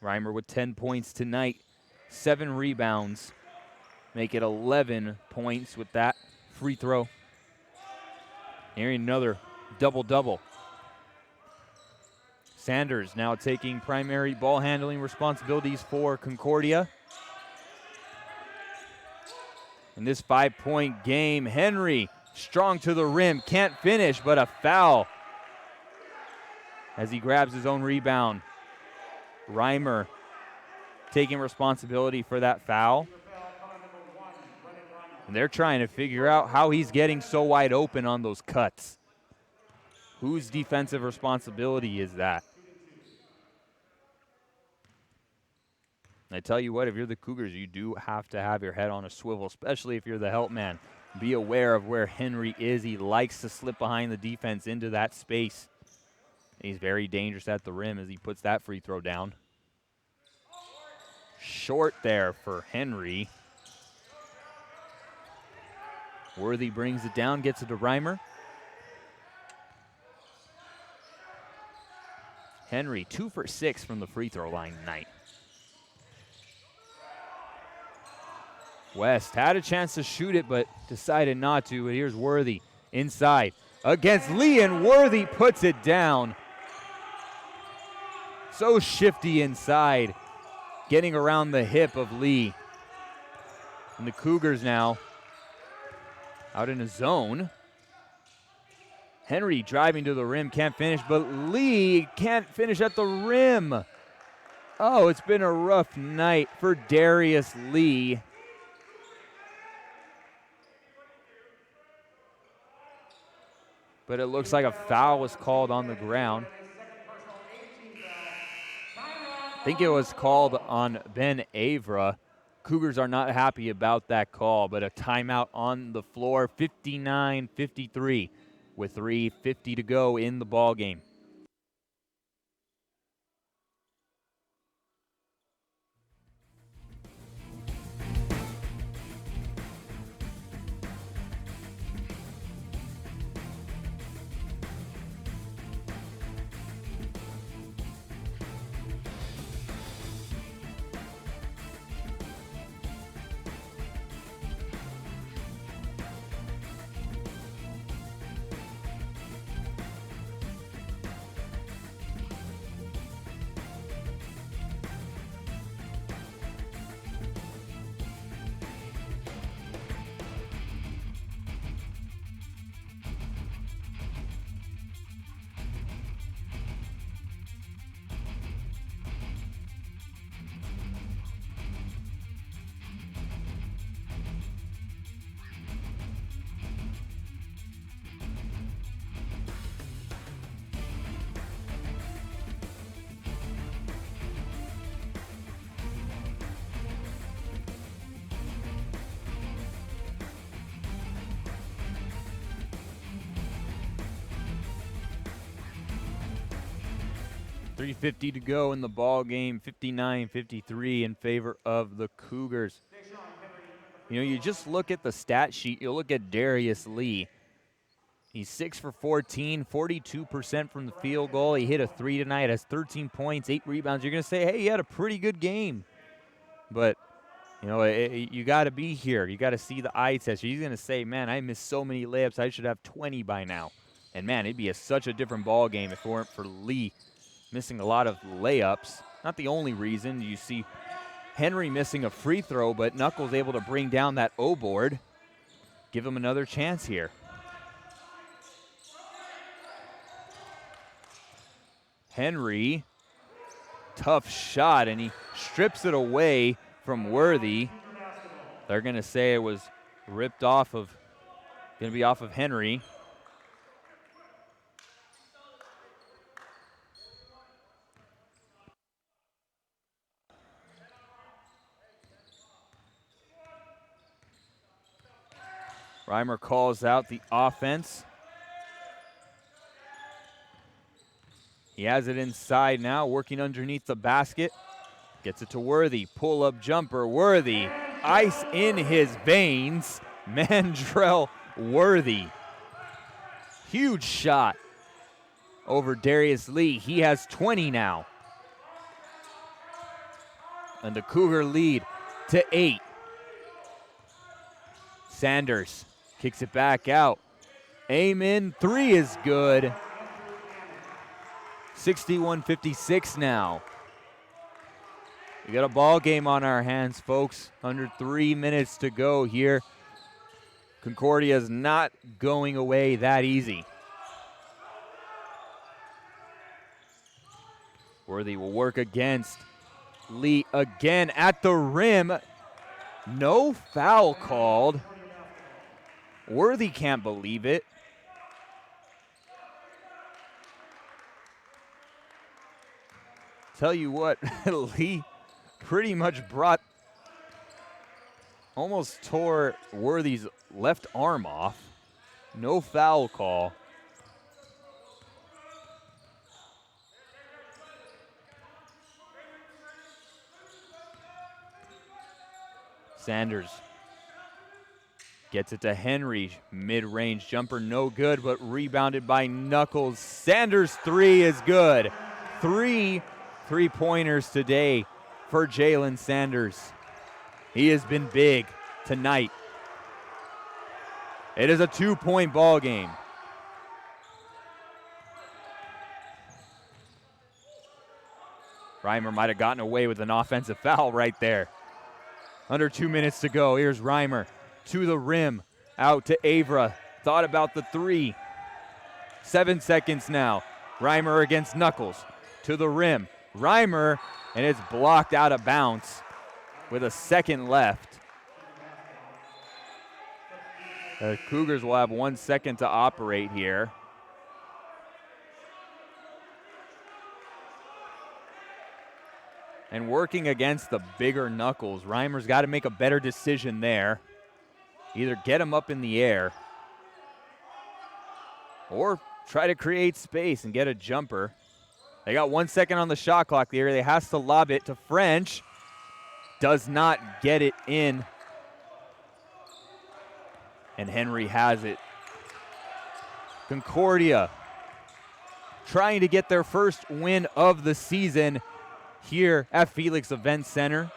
Reimer with 10 points tonight, 7 rebounds. Make it 11 points with that free throw. Hearing another double-double. Sanders now taking primary ball handling responsibilities for Concordia. In this 5-point game, Henry strong to the rim, can't finish, but a foul as he grabs his own rebound. Reimer taking responsibility for that foul. And they're trying to figure out how he's getting so wide open on those cuts. Whose defensive responsibility is that? I tell you what, if you're the Cougars, you do have to have your head on a swivel, especially if you're the help man. Be aware of where Henry is. He likes to slip behind the defense into that space. He's very dangerous at the rim as he puts that free throw down. Short there for Henry. Worthy brings it down, gets it to Reimer. Henry, 2 for 6 from the free throw line tonight. West had a chance to shoot it, but decided not to. But here's Worthy inside against Lee, and Worthy puts it down. So shifty inside, getting around the hip of Lee. And the Cougars now out in a zone. Henry driving to the rim, can't finish, but Lee can't finish at the rim. Oh, it's been a rough night for Darius Lee. But it looks like a foul was called on the ground. I think it was called on Ben Avra. Cougars are not happy about that call, but a timeout on the floor, 59-53, with 3:50 to go in the ball game. 3:50 to go in the ball game, 59-53 in favor of the Cougars. You know, you just look at the stat sheet, you look at Darius Lee. He's 6 for 14, 42% from the field goal. He hit a 3 tonight, has 13 points, 8 rebounds. You're going to say, hey, he had a pretty good game. But, you know, you got to be here. You got to see the eye test. He's going to say, man, I missed so many layups. I should have 20 by now. And, man, it'd be such a different ball game if it weren't for Lee missing a lot of layups. Not the only reason. You see Henry missing a free throw, but Knuckles able to bring down that O board. Give him another chance here. Henry, tough shot, and he strips it away from Worthy. They're going to say it was ripped off of, going to be off of Henry. Reimer calls out the offense. He has it inside now, working underneath the basket. Gets it to Worthy. Pull-up jumper. Worthy. Ice in his veins. Mandrell Worthy. Huge shot over Darius Lee. He has 20 now. And the Cougar lead to 8. Sanders kicks it back out. Aim in. 3 is good. 61-56 now. We got a ball game on our hands, folks. Under 3 minutes to go here. Concordia is not going away that easy. Worthy will work against Lee again at the rim. No foul called. Worthy can't believe it. Tell you what, Lee pretty much almost tore Worthy's left arm off. No foul call. Sanders gets it to Henry. Mid-range jumper, no good, but rebounded by Knuckles. Sanders' 3 is good. 3 3-pointers today for Jalen Sanders. He has been big tonight. It is a 2-point ball game. Reimer might have gotten away with an offensive foul right there. Under 2 minutes to go. Here's Reimer to the rim, out to Avra. Thought about the 3. 7 seconds now. Reimer against Knuckles to the rim. Reimer, and it's blocked out of bounds with a second left. The Cougars will have 1 second to operate here. And working against the bigger Knuckles, Reimer's got to make a better decision there. Either get him up in the air or try to create space and get a jumper. They got 1 second on the shot clock there. They has to lob it to French. Does not get it in. And Henry has it. Concordia trying to get their first win of the season here at Felix Event Center.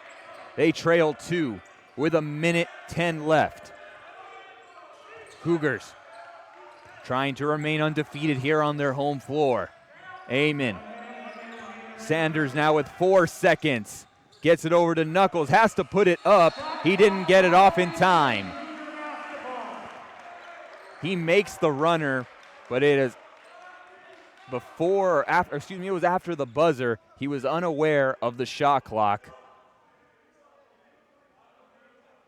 They trail 2 with 1:10 left. Cougars trying to remain undefeated here on their home floor. Amen. Sanders now with 4 seconds. Gets it over to Knuckles. Has to put it up. He didn't get it off in time. He makes the runner, but it is before or after, excuse me, it was after the buzzer. He was unaware of the shot clock.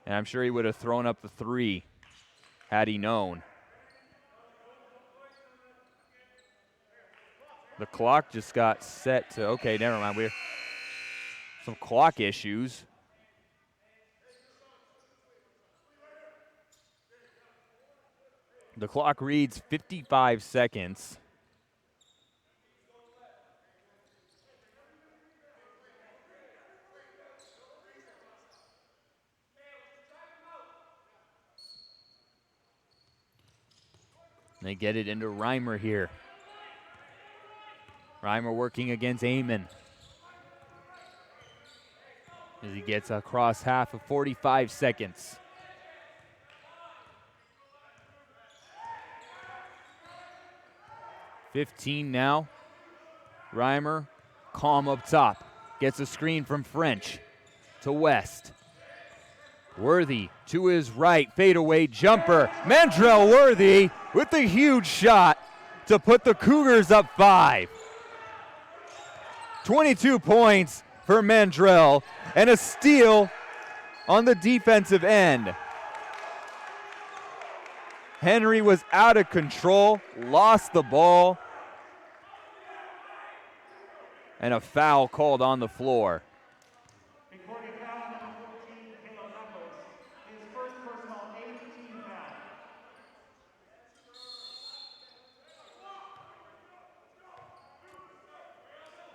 And I'm sure he would have thrown up the 3 had he known. The clock just got set to, okay, never mind. We're some clock issues. The clock reads 55 seconds. They get it into Reimer here. Reimer working against Amon. As he gets across half of 45 seconds. $15 now. Reimer, calm up top. Gets a screen from French to West. Worthy to his right, fadeaway jumper. Mandrell Worthy with the huge shot to put the Cougars up 5. 22 points for Mandrell and a steal on the defensive end. Henry was out of control, lost the ball, and a foul called on the floor.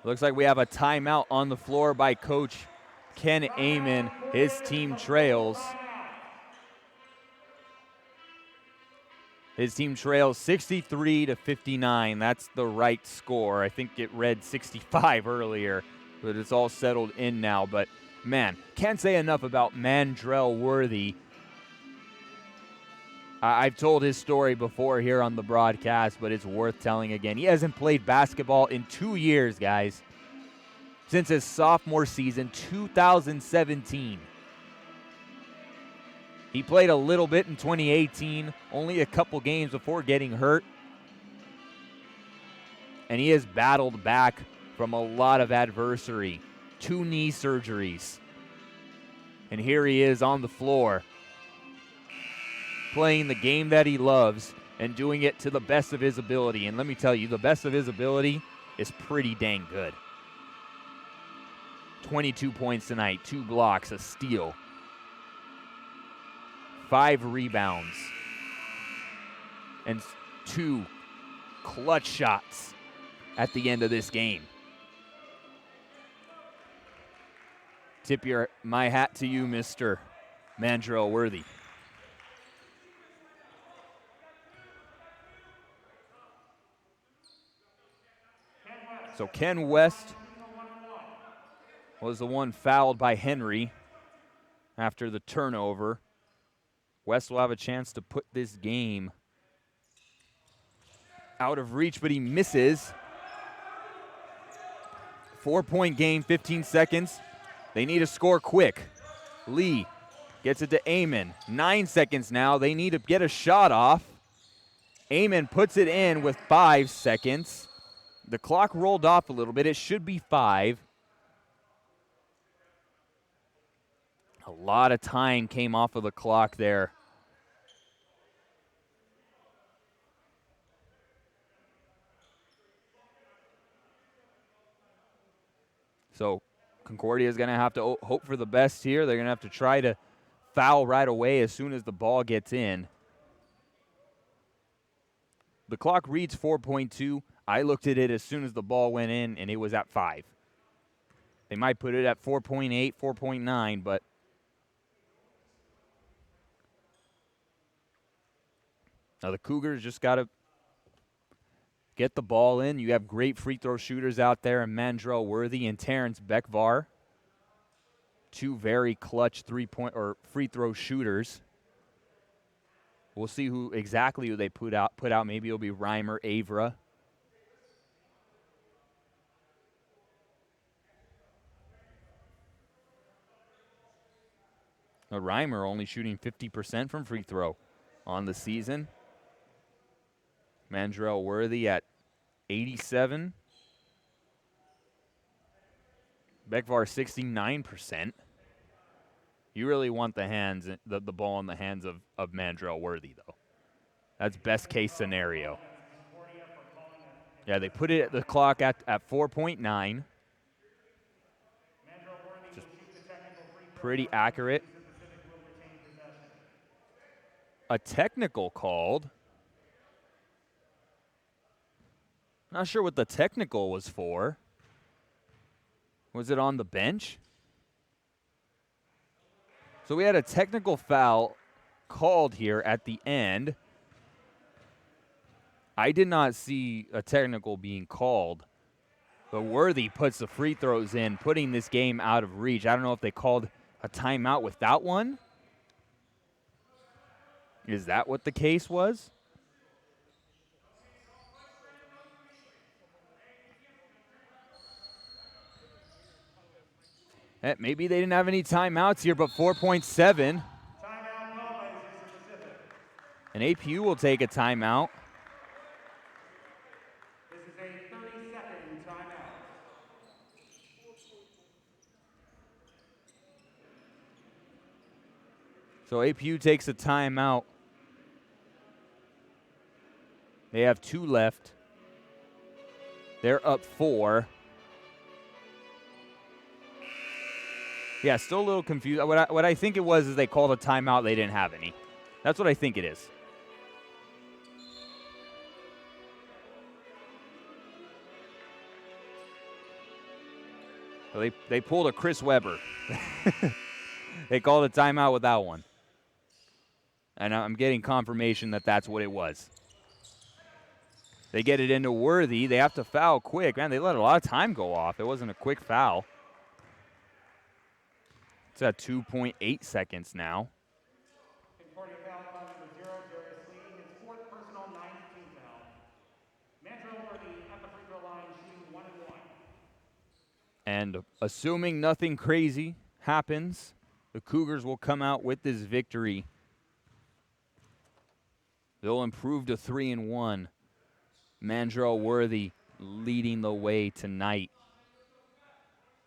Looks like we have a timeout on the floor by Coach Ken Amon. His team trails. His team trails 63-59. That's the right score. I think it read 65 earlier, but it's all settled in now. But, man, can't say enough about Mandrell Worthy. I've told his story before here on the broadcast, but it's worth telling again. He hasn't played basketball in 2 years, guys, since his sophomore season, 2017. He played a little bit in 2018, only a couple games before getting hurt. And he has battled back from a lot of adversity, 2 knee surgeries. And here he is on the floor, playing the game that he loves and doing it to the best of his ability. And let me tell you, the best of his ability is pretty dang good. 22 points tonight, 2 blocks, a steal, 5 rebounds, and 2 clutch shots at the end of this game. Tip my hat to you, Mr. Mandrell Worthy. So Ken West was the one fouled by Henry after the turnover. West will have a chance to put this game out of reach, but he misses. 4-point game, 15 seconds. They need to score quick. Lee gets it to Amon. 9 seconds now. They need to get a shot off. Amon puts it in with 5 seconds. The clock rolled off a little bit. It should be 5. A lot of time came off of the clock there. So Concordia is going to have to hope for the best here. They're going to have to try to foul right away as soon as the ball gets in. The clock reads 4.2. I looked at it as soon as the ball went in, and it was at 5. They might put it at 4.8, 4.9, but now the Cougars just got to get the ball in. You have great free throw shooters out there, and Mandrell Worthy and Terrence Beckvar, 2 very clutch three-point or free throw shooters. We'll see who they put out. Maybe it'll be Reimer, Avra. Reimer only shooting 50% from free throw on the season. Mandrell Worthy at 87. Beckvar 69%. You really want the ball in the hands of Mandrell Worthy, though. That's best case scenario. Yeah, they put it at the clock at 4.9. Just pretty accurate. A technical called. Not sure what the technical was for. Was it on the bench? So we had a technical foul called here at the end. I did not see a technical being called, but Worthy puts the free throws in, putting this game out of reach. I don't know if they called a timeout without one. Is that what the case was? Maybe they didn't have any timeouts here, but 4.7. And APU will take a timeout. This is a 30-second timeout. So APU takes a timeout. They have 2 left. They're up 4. Yeah, still a little confused. What I think it was is they called a timeout. They didn't have any. That's what I think it is. So they pulled a Chris Webber. They called a timeout without one. And I'm getting confirmation that that's what it was. They get it into Worthy. They have to foul quick. Man, they let a lot of time go off. It wasn't a quick foul. It's at 2.8 seconds now. Concordia foul on number 0, Darius Lee, his 4th personal 9th team foul. Mandrell Worthy at the free throw line, shooting 1 and 1. And assuming nothing crazy happens, the Cougars will come out with this victory. They'll improve to 3 and 1. Mandrell Worthy leading the way tonight.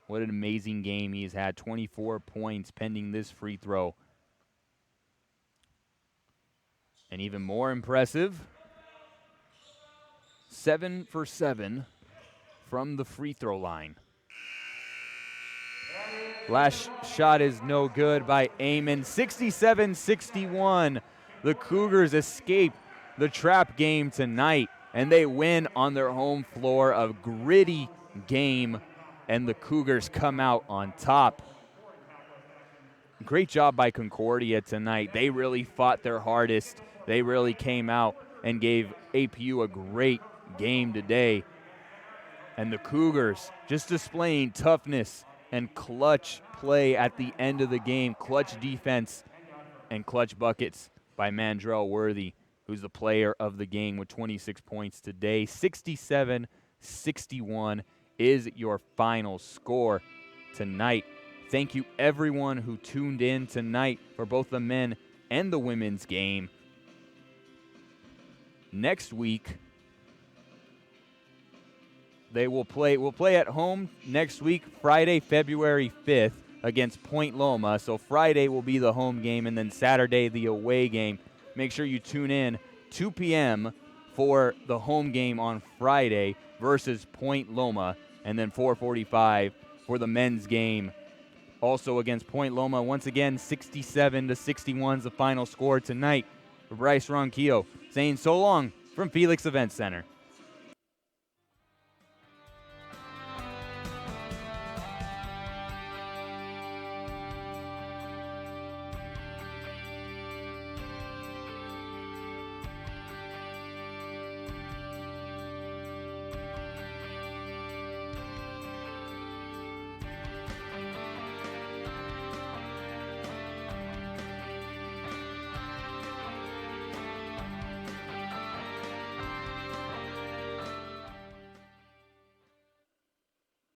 What an amazing game he's had. 24 points pending this free throw. And even more impressive, 7 for 7 from the free throw line. Last shot is no good by Amon. 67-61. The Cougars escape the trap game tonight, and they win on their home floor. A gritty game, and the Cougars come out on top. Great job by Concordia tonight. They really fought their hardest. They really came out and gave APU a great game today. And the Cougars just displaying toughness and clutch play at the end of the game. Clutch defense and clutch buckets by Mandrell Worthy, who's the player of the game with 26 points today. 67-61 is your final score tonight. Thank you everyone who tuned in tonight for both the men and the women's game. Next week, we'll play at home next week, Friday, February 5th against Point Loma. So Friday will be the home game, and then Saturday the away game. Make sure you tune in 2 p.m. for the home game on Friday versus Point Loma, and then 4:45 for the men's game also against Point Loma. Once again, 67-61 is the final score tonight. For Bryce Ronquillo saying so long from Felix Event Center.